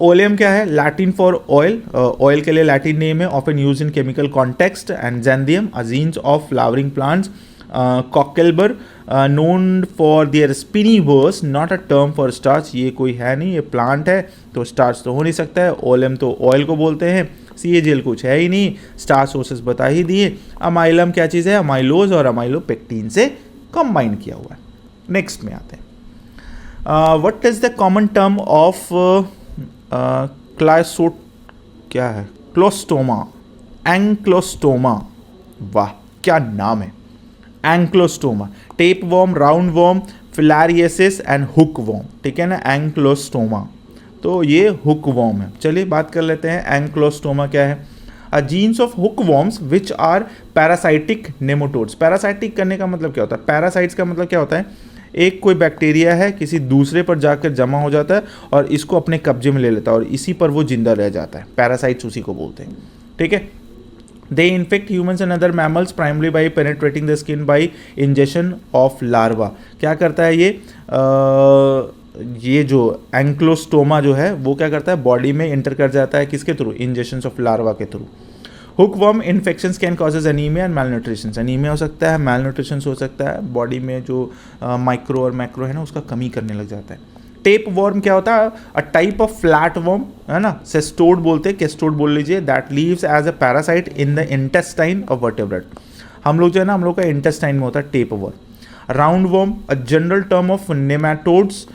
ओलियम क्या है, लैटिन फॉर ऑयल, ऑयल के लिए लैटिन नेम है, often use in chemical context. And xanthium, a genus of flowering plants. Cocklebur, known for their spiny burs, not a term for starch, ये कोई है नहीं, ये प्लांट है तो स्टार्च तो हो नहीं सकता है। ओलियम तो ऑयल को बोलते हैं, CGL कुछ है ही नहीं, स्टार्च सोर्सेस बता ही दिए। अमाइलम क्या चीज़ है, अमाइलोज और अमाइलोपेक्टिन से कंबाइन किया हुआ है। नेक्स्ट में आते हैं, what is the common term of क्लाइसोट, क्या है, क्लोस्टोमा, एंक्लोस्टोमा, वाह क्या नाम है, ancylostoma, tape warm, round warm, filariasis and hookworm. ठीक है ना, एंक्लोस्टोमा, तो ये हुक वॉर्म है। चलिए बात कर लेते हैं एंक्लोस्टोमा क्या है। A genus of hook worms which are parasitic nematodes. Parasitic करने का मतलब क्या होता है, पैरासाइट्स का मतलब क्या होता है, एक कोई बैक्टीरिया है किसी दूसरे पर जाकर जमा हो जाता है और इसको अपने कब्जे में ले लेता है और इसी पर वो जिंदा रह जाता है, पैरासाइट्स उसी को बोलते हैं। ठीक है, they infect humans and other mammals primarily by penetrating the skin by ingestion of larva। क्या करता है ये जो एंक्लोस्टोमा जो है वो क्या करता है, बॉडी में इंटर कर जाता है, किसके थ्रू, इंजेक्शन ऑफ लार्वा के through. Hookworm infections can causes anaemia and malnutrition, anaemia हो सकता है, मैलन्यूट्रिशन हो सकता है, बॉडी में जो माइक्रो और मैक्रो है ना उसका कमी करने लग जाता है। टेप वॉर्म क्या होता है, a type of flat worm है ना, सेस्टोड बोलते हैं, केस्टोड बोल लीजिए, that lives as a parasite in the intestine of vertebrate. हम लोग जो है ना, हम लोग का इंटेस्टाइन में होता है tape warm. Round worm, a general term of nematodes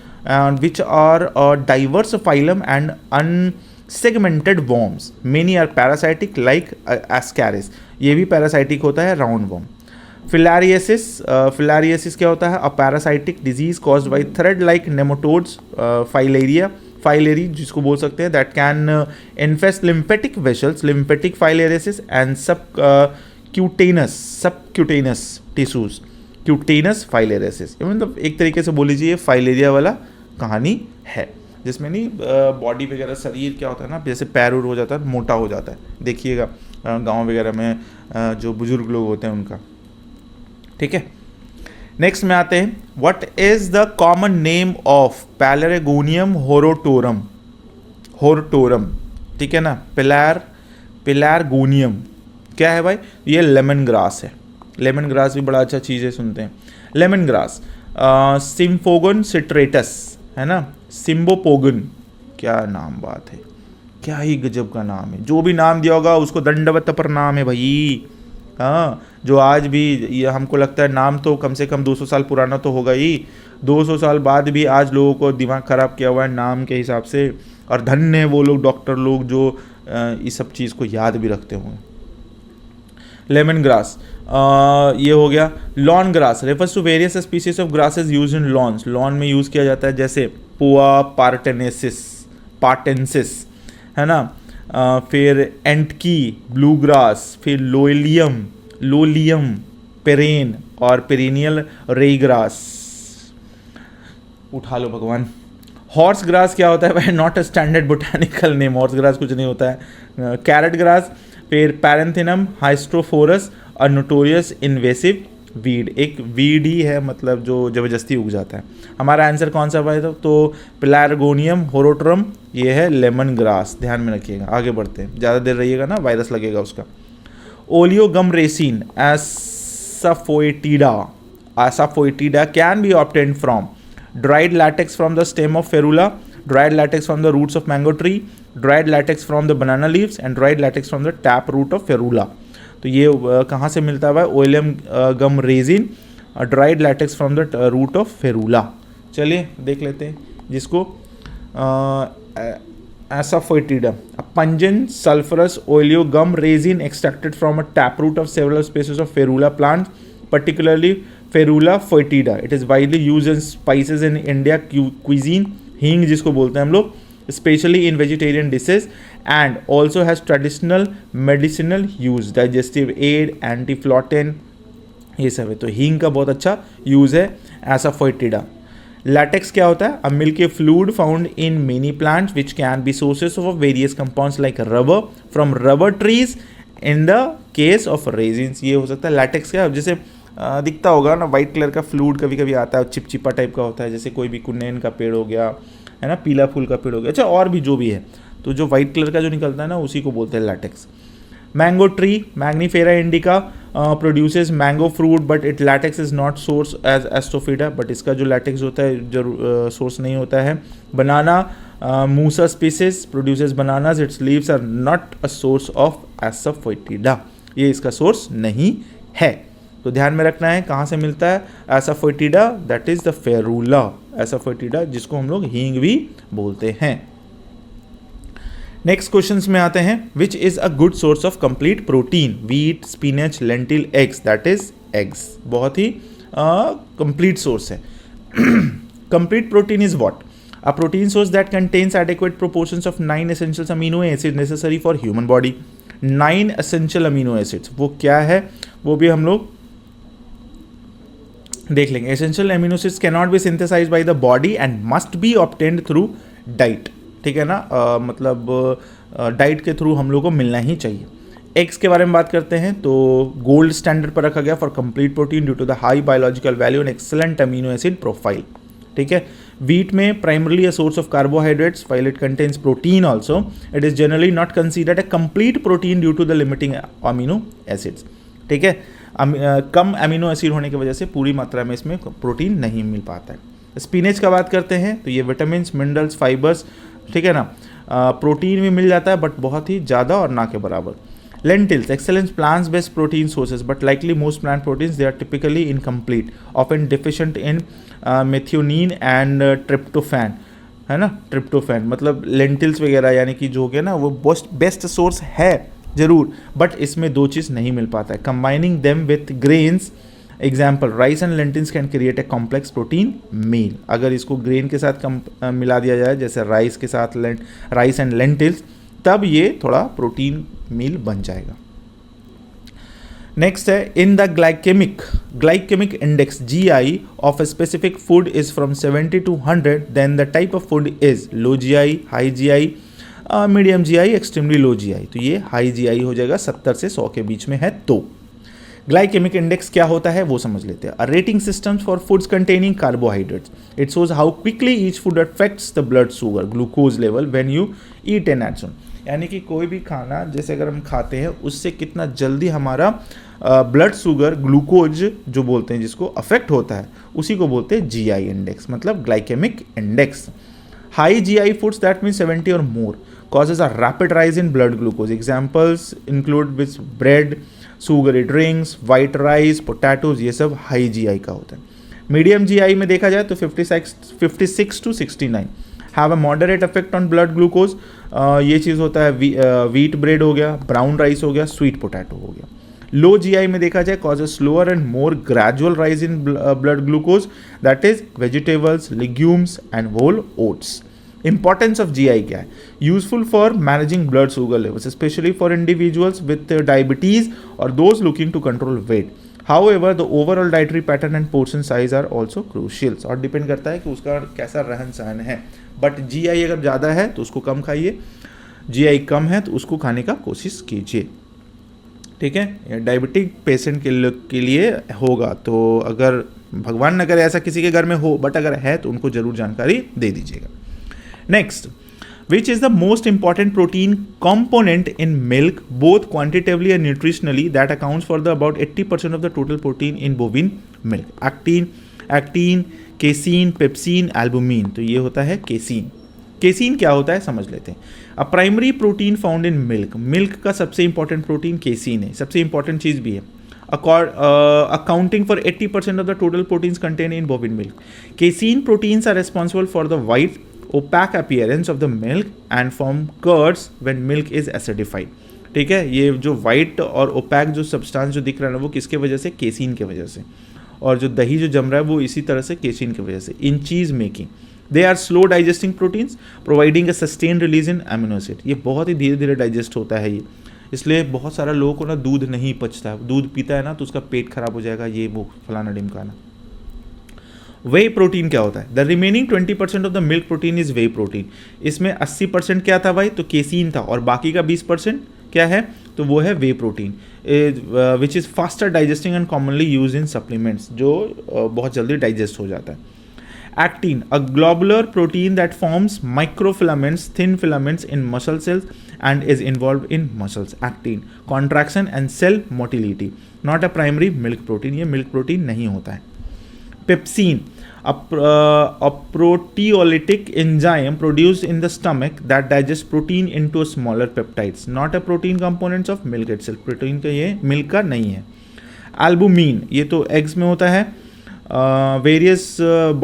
which are a diverse phylum and unsegmented worms, many are parasitic like Ascaris, ये भी पैरासाइटिक होता है राउंड वॉर्म। फिलारियसिस, फिलारियसिस क्या होता है, a parasitic disease caused by thread like nematodes, filaria, filariae जिसको बोल सकते हैं, that can infest lymphatic vessels, lymphatic filariasis and subcutaneous tissues, cutaneous filariasis. मतलब एक तरीके से बोल लीजिए फाइलेरिया वाला कहानी है, जिसमें नहीं बॉडी वगैरह शरीर क्या होता है ना, जैसे पैर उर हो जाता है, मोटा हो जाता है, देखिएगा गांव वगैरह में जो बुजुर्ग लोग होते हैं उनका। ठीक है, नेक्स्ट में आते हैं, what is the common name of pelargonium hortorum, hortorum, ठीक है ना, पैलेरगोनियम क्या है भाई, ये लेमन ग्रास है, लेमन ग्रास भी बड़ा अच्छा चीज़ है, सुनते हैं लेमन ग्रास। सिम्फोगन सिट्रेटस है ना, सिम्बोपोगन, क्या नाम बात है, क्या ही गजब का नाम है, जो भी नाम दिया होगा उसको दंडवत प्रणाम है भाई। हाँ, जो आज भी ये हमको लगता है नाम तो कम से कम 200 साल पुराना तो होगा ही, 200 साल बाद भी आज लोगों को दिमाग ख़राब किया हुआ है नाम के हिसाब से, और धन्य है वो लोग डॉक्टर लोग जो इस सब चीज़ को याद भी रखते होंगे। लेमन ग्रास, ये हो गया। Lawn grass refers to various species of grasses use in lawns, lawn में यूज़ किया जाता है, जैसे पोआ पार्टेंसिस, है ना, फिर एंटकी, ब्लू ग्रास, फिर लोलियम पेरेन और पेरिनियल रेग्रास। उठा लो भगवान। हॉर्स ग्रास क्या होता है भाई? Not a standard botanical name, horse grass कुछ नहीं होता है। कैरेट ग्रास, फिर पैरेंथिनम हाइस्ट्रोफोरस और नोटोरियस इन्वेसिव वीड, एक वीड ही है, मतलब जो ज़बरदस्ती उग जाता है। हमारा आंसर कौन सा भाई? तो पेलार्गोनियम होरोट्रम, ये है लेमन ग्रास, ध्यान में रखिएगा। आगे बढ़ते हैं, ज़्यादा देर रहिएगा ना, वायरस लगेगा उसका। Oleogum resin asafoetida can be obtained from dried latex from the stem of ferula, dried latex from the roots of mango tree, dried latex from the banana leaves and dried latex from the tap root of ferula। तो ये कहाँ से मिलता है भाई? Oleum gum resin, dried latex from the root of ferula. चलिए देख लेते हैं जिसको asafoetida, a pungent sulfurous oleogum resin extracted from a taproot of several species of ferula plants, particularly Ferula foetida. It is widely used in spices in India cuisine, हींग जिसको बोलते हैं हम लोग, especially in vegetarian dishes, and also has traditional medicinal use, digestive aid, anti-flotin, ये सब है। तो हींग का बहुत अच्छा यूज़ है asafoetida। लैटेक्स क्या होता है? A milky fluid found in many plants which can be sources of various compounds like rubber from rubber trees in the case of resins. ये हो सकता है लैटेक्स का, जैसे दिखता होगा ना वाइट कलर का फ्लूइड कभी कभी आता है, चिपचिपा टाइप का होता है, जैसे कोई भी कुनेन का पेड़ हो गया, है ना, पीला फूल का पेड़ हो गया, अच्छा और भी जो भी है, तो जो वाइट कलर का जो निकलता है ना उसी को बोलते हैं latex. Mango tree mangifera indica produces mango fruit but it latex is not source as asafoetida, but इसका जो लैटेक्स होता है जो सोर्स नहीं होता है। Banana musa species produces bananas, its leaves are not a source of asafoetida, ये इसका सोर्स नहीं है। तो ध्यान में रखना है कहाँ से मिलता है एसाफोएटिडा, दैट इज द फेरूला एसाफोएटिडा, जिसको हम लोग हींग भी बोलते हैं। नेक्स्ट क्वेश्चंस में आते हैं। Which is a good source of complete protein? Wheat, spinach, lentil, eggs, that is eggs, बहुत ही कंप्लीट सोर्स है। Complete protein is what? A protein source that contains adequate proportions of 9 essential amino acid necessary for human body. 9 essential amino acids वो क्या है, वो भी हम लोग देख लेंगे। Essential amino acids can not be synthesized by the body and must B obtained through diet, ठीक है ना, मतलब डाइट के थ्रू हम लोग को मिलना ही चाहिए। एग्स के बारे में बात करते हैं तो गोल्ड स्टैंडर्ड पर रखा गया for complete protein due to the high biological value and excellent amino acid profile, ठीक है। वीट में primarily a source of carbohydrates while it contains protein also, it is generally not considered a complete protein due to the limiting amino acids, ठीक है। कम amino acid होने की वजह से पूरी मात्रा में इसमें प्रोटीन नहीं मिल पाता है। स्पिनच का बात करते हैं तो ये विटामिन, मिनरल्स, फाइबर्स, ठीक है ना, प्रोटीन भी मिल जाता है बट बहुत ही ज़्यादा और ना के बराबर। Lentils excellent plants based protein sources but likely most plant proteins they are typically incomplete, often deficient in methionine and tryptophan, है ना, ट्रिप्टोफैन, मतलब लेंटिल्स वगैरह यानी कि जो हो गया ना वो बेस्ट सोर्स है जरूर, बट इसमें दो चीज़ नहीं मिल पाता है। Combining them with grains, example rice and lentils can create a complex protein meal. अगर इसको ग्रेन के साथ मिला दिया जाए जैसे राइस के साथ राइस एंड लेंटिल्स, तब ये थोड़ा प्रोटीन मील बन जाएगा। नेक्स्ट है in the glycemic index GI of a specific food is from 70 to 100, then the type of food is low GI, high GI, medium GI, extremely low GI। तो ये high GI हो जाएगा, 70 से 100 के बीच में है। तो ग्लाइकेमिक इंडेक्स क्या होता है वो समझ लेते हैं। A rating system for foods containing carbohydrates, it shows how quickly each food affects the blood sugar glucose level when you eat an ate. यानी कि कोई भी खाना जैसे अगर हम खाते हैं उससे कितना जल्दी हमारा ब्लड शुगर ग्लूकोज जो बोलते हैं जिसको अफेक्ट होता है उसी को बोलते हैं GI इंडेक्स, मतलब glycemic index. High GI foods that means 70 or more causes a rapid rise in blood glucose. Examples include which bread, sugary drinks, white rice, potatoes, ये सब हाई GI का होता है। मीडियम GI में देखा जाए तो 56 to 69 have a moderate effect on blood glucose. ये चीज़ होता है वीट ब्रेड हो गया, ब्राउन राइस हो गया, स्वीट पोटैटो हो गया। लो जीआई में देखा जाए cause a slower and more gradual rise in blood glucose, that is vegetables, legumes and whole oats. Importance of GI क्या है? Useful for managing blood sugar levels, especially for individuals with diabetes or those looking to control weight. However, the overall dietary pattern and portion size are also crucial. और depend करता है कि उसका कैसा रहन सहन है. बट GI अगर ज़्यादा है तो उसको कम खाइए, GI कम है तो उसको खाने का कोशिश कीजिए. ठीक है, डायबिटिक पेशेंट के लिए होगा तो अगर भगवान न करे ऐसा किसी के घर में हो, बट अगर है तो उनको ज़रूर जानकारी दे दीजिएगा. Next, which is the most important protein component in milk, both quantitatively and nutritionally, that accounts for the about 80% of the total protein in bovine milk? Actin, casein, pepsin, albumin. तो ये होता है casein. Casein क्या होता है समझ लेते हैं. A primary protein found in milk. Milk का सबसे important protein casein है, सबसे important चीज़ भी है. Accounting for 80% of the total proteins contained in bovine milk. Casein proteins are responsible for the white opaque appearance of the milk and form curds when milk is acidified. ठीक है, ये जो white और OPEC जो substance जो दिख रहा है ना वो किसके वजह से? केसीन के वजह से. और जो दही जो जम रहा है वो इसी तरह से केसीन की वजह से. In cheese making they are slow digesting proteins providing a sustain release in amino acid. ये बहुत ही धीरे धीरे डाइजेस्ट होता है ये, इसलिए बहुत सारा लोगों को ना दूध नहीं पचता है. दूध पीता है ना तो उसका पेट खराब हो जाएगा, ये वो फलाना ढिमकाना. वे प्रोटीन क्या होता है? The remaining 20% of the milk protein is way protein. इसमें 80% क्या था भाई? तो केसीन था. और बाकी का 20% क्या है? तो वो है whey protein which is faster digesting and commonly use in supplements, जो बहुत जल्दी डाइजेस्ट हो जाता है. Actin, a globular protein that forms microfilaments, thin filaments in muscle cells and is involve in muscles. Actin, contraction and cell motility. Not a primary milk protein, ये milk protein नहीं होता है. Pepsin, a proteolytic enzyme produced in the stomach that digests protein into smaller peptides, not a protein components of milk itself. Protein का ये milk का नहीं है. Albumin, ये तो एग्स में होता है. Various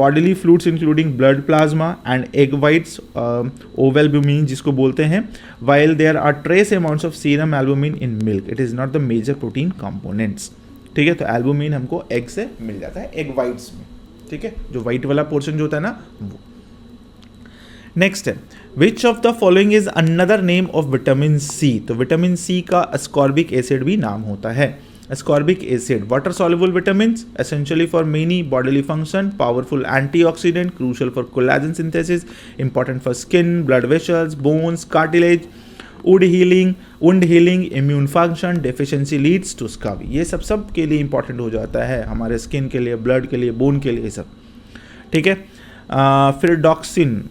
bodily fluids including blood plasma and egg whites, ovalbumin जिसको बोलते हैं. While there are trace amounts of serum albumin in milk, it is not the major protein components. ठीक है, तो एल्बुमिन हमको एग से मिल जाता है, एग वाइट्स में. ठीक है, जो वाइट वाला पोर्शन जो होता है ना वो. नेक्स्ट है, which of the following is another name of vitamin C. तो विटामिन सी का अस्कॉर्बिक एसिड भी नाम होता है. ascorbic acid, water soluble vitamins, essentially for many bodily function, powerful antioxidant, crucial for collagen synthesis, important for skin, blood vessels, bones, cartilage, wound healing, immune function, deficiency leads to scurvy. ये सब के लिए important हो जाता है, हमारे skin के लिए, ब्लड के लिए, बोन के लिए, ये सब. ठीक है. फिर डॉक्सिन,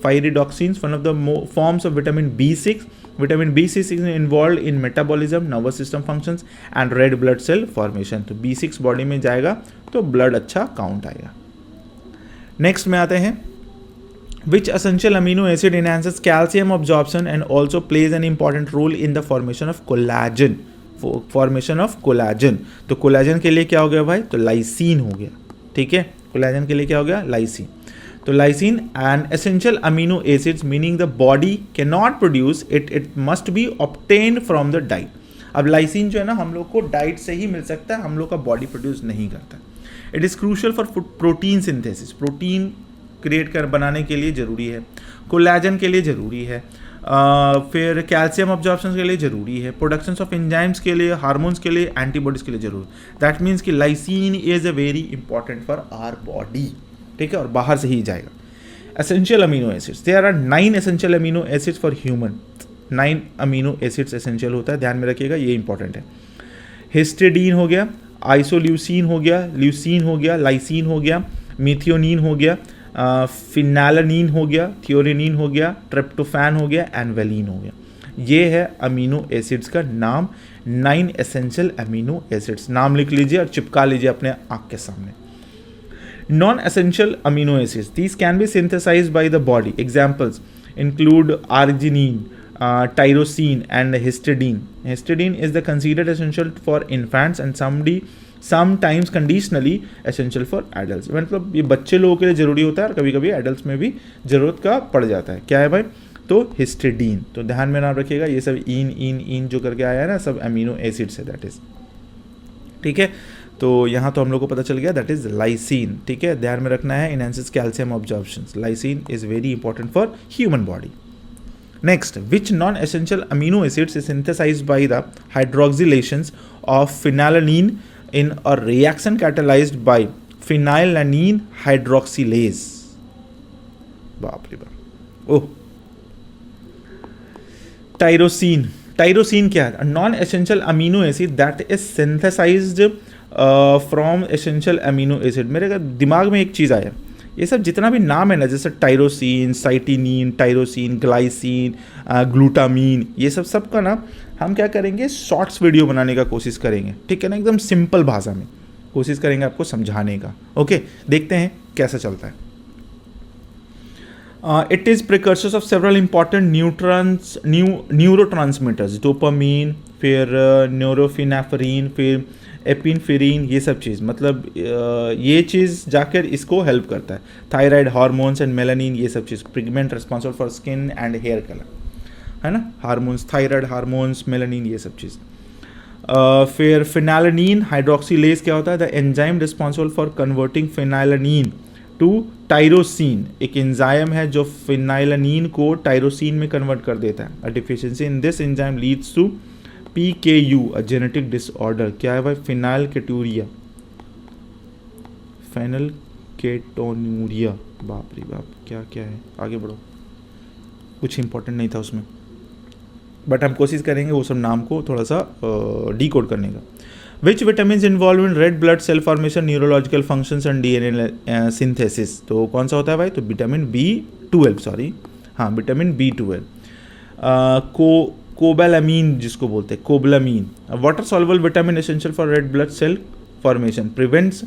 pyridoxines, one of the forms of vitamin B6. Vitamin B6 is involved in metabolism, nervous system functions and red blood cell formation. तो B6 बॉडी में जाएगा तो ब्लड अच्छा काउंट आएगा. नेक्स्ट में आते हैं, which essential amino acid enhances calcium absorption and also plays an important role in the formation of collagen. तो कोलाजन के लिए क्या हो गया भाई? तो लाइसिन हो गया. ठीक है, कोलाजन के लिए क्या हो गया? लाइसिन. तो lysine and essential amino acids meaning the body can not produce it must be obtained from the diet. अब लाइसिन जो है ना हम लोग को डाइट से ही मिल सकता है, हम लोग का बॉडी प्रोड्यूस नहीं करता. It is crucial for protein synthesis, protein create कर बनाने के लिए ज़रूरी है, कोलाजन के लिए ज़रूरी है, फिर कैल्शियम अब्जॉर्प्शन के लिए ज़रूरी है, प्रोडक्शन ऑफ एंजाइम्स के लिए, हार्मोन्स के लिए, एंटीबॉडीज़ के लिए ज़रूरी. दैट मीन्स कि lysine is a very important for our body. ठीक है, और बाहर से ही जाएगा. Essential amino acids, there are 9 essential amino acids for human. 9 amino acids essential होता है, ध्यान में रखिएगा, ये इंपॉर्टेंट है. हिस्टिडीन हो गया, आइसोल्यूसिन हो गया, ल्यूसिन हो गया, लाइसिन हो गया, मिथियोनिन हो गया, फिनालानिन हो गया, थियोरेनिन हो गया, ट्रिप्टोफैन हो गया, एनवेलिन हो गया. ये है अमीनो एसिड्स का नाम. 9 एसेंशियल अमीनो एसिड्स नाम लिख लीजिए और चिपका लीजिए अपने आँख के सामने. Non-essential amino acids, these can be synthesized by the body. Examples include arginine, tyrosine and histidine. Histidine is the considered essential for infants and sometimes conditionally essential for adults. मतलब ये बच्चे लोगों के लिए ज़रूरी होता है और कभी कभी एडल्ट में भी ज़रूरत का पड़ जाता है. क्या है भाई? तो हिस्टिडीन। तो ध्यान में नाम रखिएगा, ये सब इन जो करके आया है ना, सब अमीनो एसिड्स है, दैट इज। ठीक है, तो यहाँ तो हम लोग को पता चल गया, दैट इज लाइसिन। ठीक है, ध्यान में रखना है, enhances calcium absorption. Lysine is very important for human body. Next, which non-essential amino acids is synthesized by the hydroxylations of phenylalanine in a reaction catalyzed by phenylalanine hydroxylase? बाप रे बाप। ओह, tyrosine. Tyrosine क्या है? Non essential amino acid that is synthesized from essential amino acid. मेरे दिमाग में एक चीज़ आया, ये सब जितना भी नाम है ना, जैसे टाइरोसिन, साइटिनिन, टाइरोसिन, ग्लाइसिन, ग्लूटामीन, ये सब का ना हम क्या करेंगे, शॉर्ट्स वीडियो बनाने का कोशिश करेंगे। ठीक है ना, एकदम सिंपल भाषा में कोशिश करेंगे आपको समझाने का। ओके, देखते हैं कैसा चलता है। It is precursors of several important neurotransmitters, dopamine, फिर न्यूरोफिनेफ्रिन, फिर एपिनफ्रिन, ये सब चीज़, मतलब ये चीज़ जाकर इसको हेल्प करता है। थायराइड हार्मोन्स एंड मेलानिन, ये सब चीज़, pigment responsible for skin and hair colour, है ना, हार्मोन्स, थायराइड हार्मोन्स, मेलानिन, ये सब चीज़। फिर फिनाइलानीन हाइड्रोक्सीलेज क्या होता है? The enzyme responsible for converting phenylalanine to tyrosine. एक एंजाइम है जो फिनाइलानीन को टाइरोसिन में कन्वर्ट कर देता है। A deficiency in this enzyme leads to PKU, a genetic disorder। क्या है भाई? Phenylketonuria, phenylketonuria. बाप रे बाप, क्या क्या है, आगे बढ़ो। कुछ इंपॉर्टेंट नहीं था उसमें, बट हम कोशिश करेंगे वो सब नाम को थोड़ा सा डीकोड करने का। Which vitamin involve in red blood cell formation, neurological functions and DNA synthesis. तो कौन सा होता है भाई? तो विटामिन B12, सॉरी, हाँ, विटामिन B12। कोबालामीन जिसको बोलते हैं, cobalamin, water soluble vitamin essential for red blood cell formation, prevents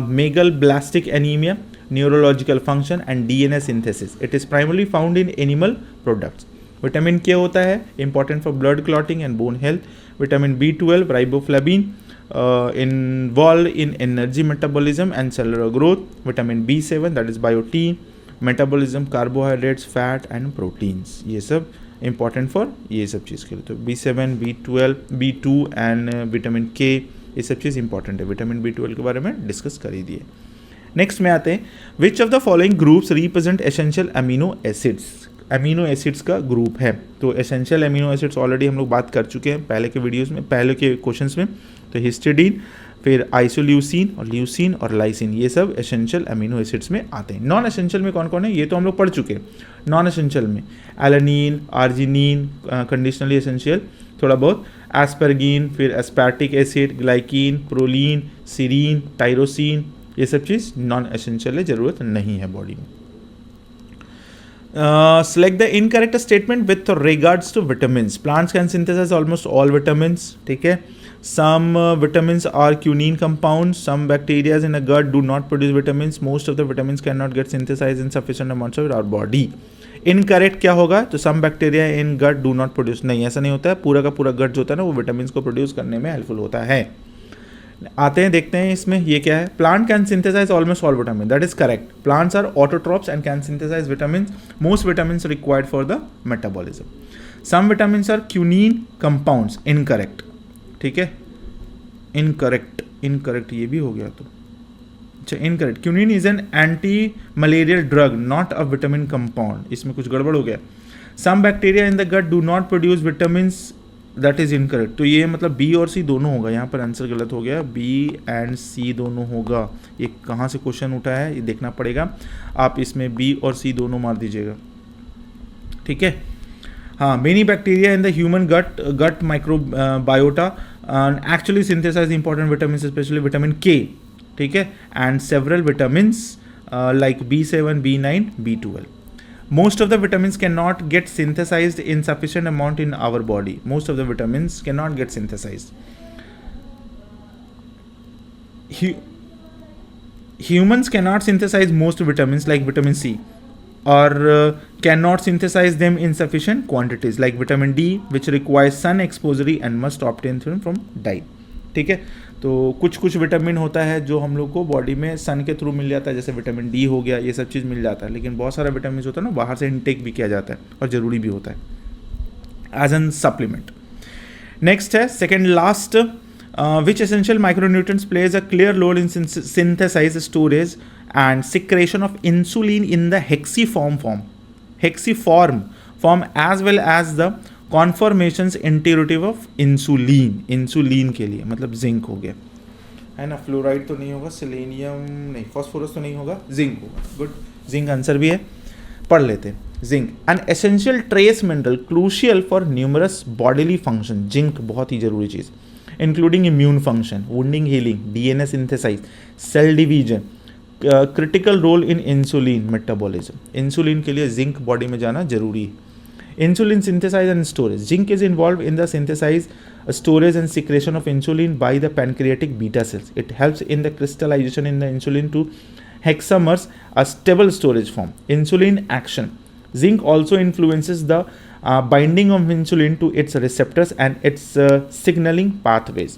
megaloblastic anaemia, neurological function and DNA synthesis. It is primarily found in animal products. Vitamin K होता है important for blood clotting and bone health. Vitamin B12 riboflavin involved in energy metabolism and cellular growth. Vitamin B7 that is biotin, metabolism, carbohydrates, fat and proteins. ये सब important for ये सब चीज़ के लिए। तो B7, B12, B2 and vitamin K, ये सब चीज़ important है। विटामिन B12 के बारे में डिस्कस कर ही दिए। नेक्स्ट में आते हैं, विच of the following groups represent essential amino acids. Amino acids का ग्रुप है, तो एसेंशियल अमीनो एसिड्स ऑलरेडी हम लोग बात कर चुके हैं पहले के वीडियोस में, पहले के क्वेश्चंस में। तो हिस्टिडीन, फिर आइसोल्यूसिन और ल्यूसिन और लाइसिन, ये सब एसेंशियल अमीनो एसिड्स में आते हैं। नॉन एसेंशियल में कौन कौन है, ये तो हम लोग पढ़ चुके हैं। नॉन एसेंशियल में एलानिन, आर्जिनिन, कंडीशनली एसेंशियल थोड़ा बहुत, एस्परगिन, फिर aspartic acid, glycine, proline, serine, tyrosine, ये सब चीज़ नॉन एसेंशियल है, ज़रूरत नहीं है बॉडी में। Select the incorrect statement with regards to vitamins. Plants can synthesize almost all vitamins. ठीक है, some vitamins are quinine compounds. Some bacteria in a gut do not produce vitamins. Most of the vitamins cannot get synthesized in sufficient amounts of our body. Incorrect क्या होगा? तो some bacteria in gut do not produce. नहीं, ऐसा नहीं होता है। पूरा का पूरा gut जो होता है ना, वो vitamins को produce करने में हेल्पफुल होता है। आते हैं, देखते हैं इसमें ये क्या है। Plant can synthesize almost all vitamin, that is correct. Plants are autotrophs and can synthesize vitamin, most vitamin required for the metabolism. Some vitamin are quinine compounds, incorrect. ठीक है, इनकरेक्ट, इनकरेक्ट ये भी हो गया तो अच्छा, incorrect. Quinine is an anti malarial drug, not a vitamin compound, इसमें कुछ गड़बड़ हो गया। Some bacteria in the gut do not produce vitamin, that is incorrect. तो ये मतलब बी और सी दोनों होगा, यहाँ पर आंसर गलत हो गया, बी एंड सी दोनों होगा। ये कहाँ से क्वेश्चन उठा है ये देखना पड़ेगा, आप इसमें बी और सी दोनों मार दीजिएगा। ठीक है, हाँ, many bacteria in the human gut microbiota actually synthesize important vitamin, specially vitamin K. ठीक है, and several vitamin like B7, B9, B12. Most of the vitamins cannot get synthesized in sufficient amount in our body. Most of the vitamins cannot get synthesized. Humans cannot synthesize most vitamins like vitamin C, or cannot synthesize them in sufficient quantities like vitamin D, which requires sun exposure and must obtain from diet. ठीक है, तो कुछ कुछ vitamin होता है जो हम लोग को बॉडी में सन के थ्रू मिल जाता है, जैसे विटामिन डी हो गया, ये सब चीज़ मिल जाता है, लेकिन बहुत सारा विटामिन होता है ना बाहर से इनटेक भी किया जाता है और ज़रूरी भी होता है एज एन सप्लीमेंट। नेक्स्ट है second last, which essential micronutrients plays a clear role in synthesize, storage and secretion of insulin in the hexameric form as well as the conformations integrative of insulin के लिए, मतलब zinc हो गया है ना, fluoride तो नहीं होगा, सेलेनियम नहीं, फॉस्फोरस तो नहीं होगा, जिंक होगा। गुड, जिंक आंसर भी है, पढ़ लेते हैं। Zinc an essential trace mineral crucial for numerous bodily function, zinc बहुत ही जरूरी चीज़, including immune function, wounding healing, DNA synthesize, cell division, critical role in insulin metabolism. Insulin के लिए जिंक बॉडी में जाना जरूरी है। Insulin synthesis and storage. Zinc is involved in the synthesis, storage and secretion of insulin by the pancreatic beta cells. It helps in the crystallization in the insulin to hexamers, a stable storage form. Insulin action. Zinc also influences the binding of insulin to its receptors and its signaling pathways.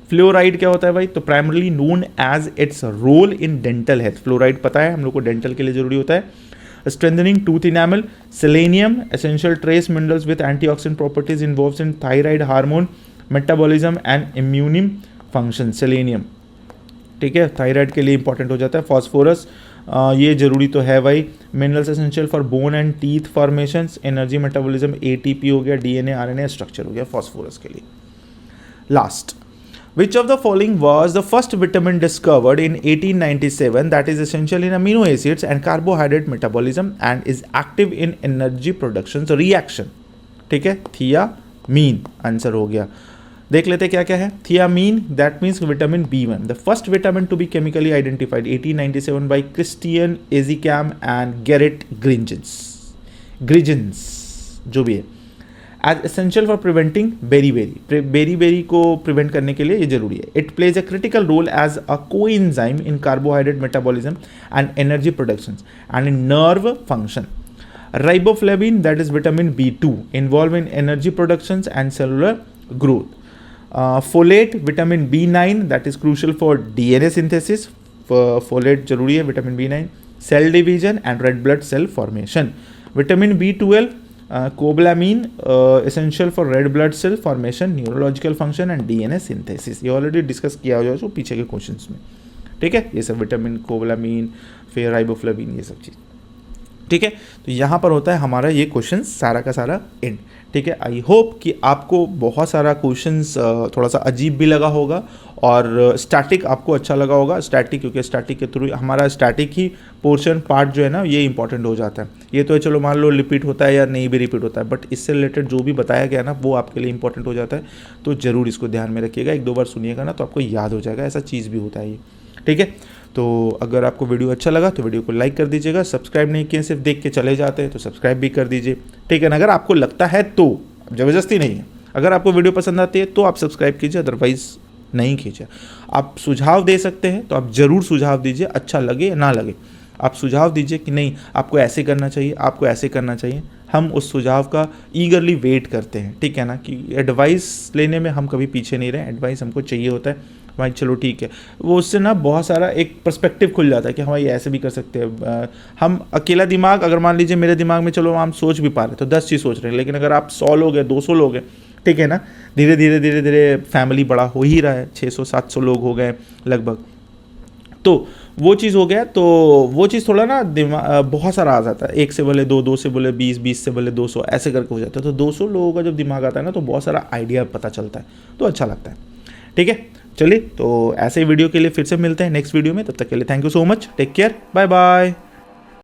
Fluoride क्या होता है भाई? तो primarily known as its role in dental health. Fluoride पता है हम लोग को डेंटल के लिए जरूरी होता है। Strengthening tooth enamel, selenium, essential trace minerals with antioxidant properties involved in thyroid hormone metabolism and immune function. Selenium, ठीक है, थायराइड के लिए इंपॉर्टेंट हो जाता है। फॉस्फोरस, ये जरूरी तो है भाई। Minerals essential for bone and teeth formations, energy metabolism, ATP हो गया, डीएनए आरएनए स्ट्रक्चर हो गया फॉस्फोरस के लिए। Last, which of the following was the first vitamin discovered in 1897 that is essential in amino acids and carbohydrate metabolism and is active in energy production reaction? ठीक है, thiamine answer हो गया। देख लेते क्या क्या है। Thiamine, that means vitamin B1, the first vitamin to be chemically identified 1897 by Christian Eijkman and Gerrit Grijns, जो भी है, as essential for preventing beriberi को प्रिवेंट करने के लिए ये जरूरी है। It plays a critical role as a coenzyme in carbohydrate metabolism and energy production and in nerve function. Riboflavin, that is vitamin B2, involve in energy production and cellular growth. Folate, vitamin B9, that is crucial for DNA synthesis, folate जरूरी है, vitamin B9, cell division and red blood cell formation. Vitamin B12, cobalamin, essential for red blood cell formation, neurological function and DNA synthesis. ये already discuss किया हो जाए पीछे के questions में, ठीक है, ये सब विटामिन, कोबलामीन, फिर राइबोफ्लेविन, ये सब चीज़, ठीक है। तो यहाँ पर होता है हमारा ये क्वेश्चन सारा का सारा एंड, ठीक है। आई होप कि आपको बहुत सारा क्वेश्चंस थोड़ा सा अजीब भी लगा होगा और स्टैटिक आपको अच्छा लगा होगा। स्टैटिक, क्योंकि स्टैटिक के थ्रू हमारा स्टैटिक ही पोर्शन पार्ट जो है ना ये इंपॉर्टेंट हो जाता है। ये तो चलो मान लो रिपीट होता है या नहीं भी रिपीट होता है, बट इससे रिलेटेड जो भी बताया गया ना वो आपके लिए इंपॉर्टेंट हो जाता है। तो ज़रूर इसको ध्यान में रखिएगा, एक दो बार सुनिएगा ना तो आपको याद हो जाएगा, ऐसा चीज़ भी होता है ये, ठीक है। तो अगर आपको वीडियो अच्छा लगा तो वीडियो को लाइक कर दीजिएगा। सब्सक्राइब नहीं किए, सिर्फ देख के चले जाते हैं तो सब्सक्राइब भी कर दीजिए, ठीक है ना। अगर आपको लगता है तो, ज़बरदस्ती नहीं है, अगर आपको वीडियो पसंद आती है तो आप सब्सक्राइब कीजिए, अदरवाइज़ नहीं कीजिए। आप सुझाव दे सकते हैं तो आप ज़रूर सुझाव दीजिए, अच्छा लगे या ना लगे आप सुझाव दीजिए कि नहीं आपको ऐसे करना चाहिए, आपको ऐसे करना चाहिए। हम उस सुझाव का ईगरली वेट करते हैं, ठीक है ना, कि एडवाइस लेने में हम कभी पीछे नहीं रहे। एडवाइस हमको चाहिए होता है भाई, चलो ठीक है, वो उससे ना बहुत सारा एक पर्सपेक्टिव खुल जाता है कि हाँ ये ऐसे भी कर सकते हैं। हम अकेला दिमाग, अगर मान लीजिए मेरे दिमाग में चलो हम सोच भी पा रहे तो 10 चीज़ सोच रहे हैं, लेकिन अगर आप 100 लोग हैं, 200 लोग हैं, ठीक है ना, धीरे धीरे फैमिली बड़ा हो ही रहा है, 600-700 लोग हो गए लगभग, तो वो चीज़ हो गया। तो वो चीज़ थोड़ा ना दिमाग बहुत सारा आ जाता है, 1 से बोले 2, 2 से बोले 20, 20 से बोले 200, ऐसे करके हो जाता है। तो 200 लोगों का जब दिमाग आता है ना तो बहुत सारा आइडिया पता चलता है, तो अच्छा लगता है, ठीक है। चलिए, तो ऐसे वीडियो के लिए फिर से मिलते हैं नेक्स्ट वीडियो में, तब तक के लिए thank you so much, take care, bye bye.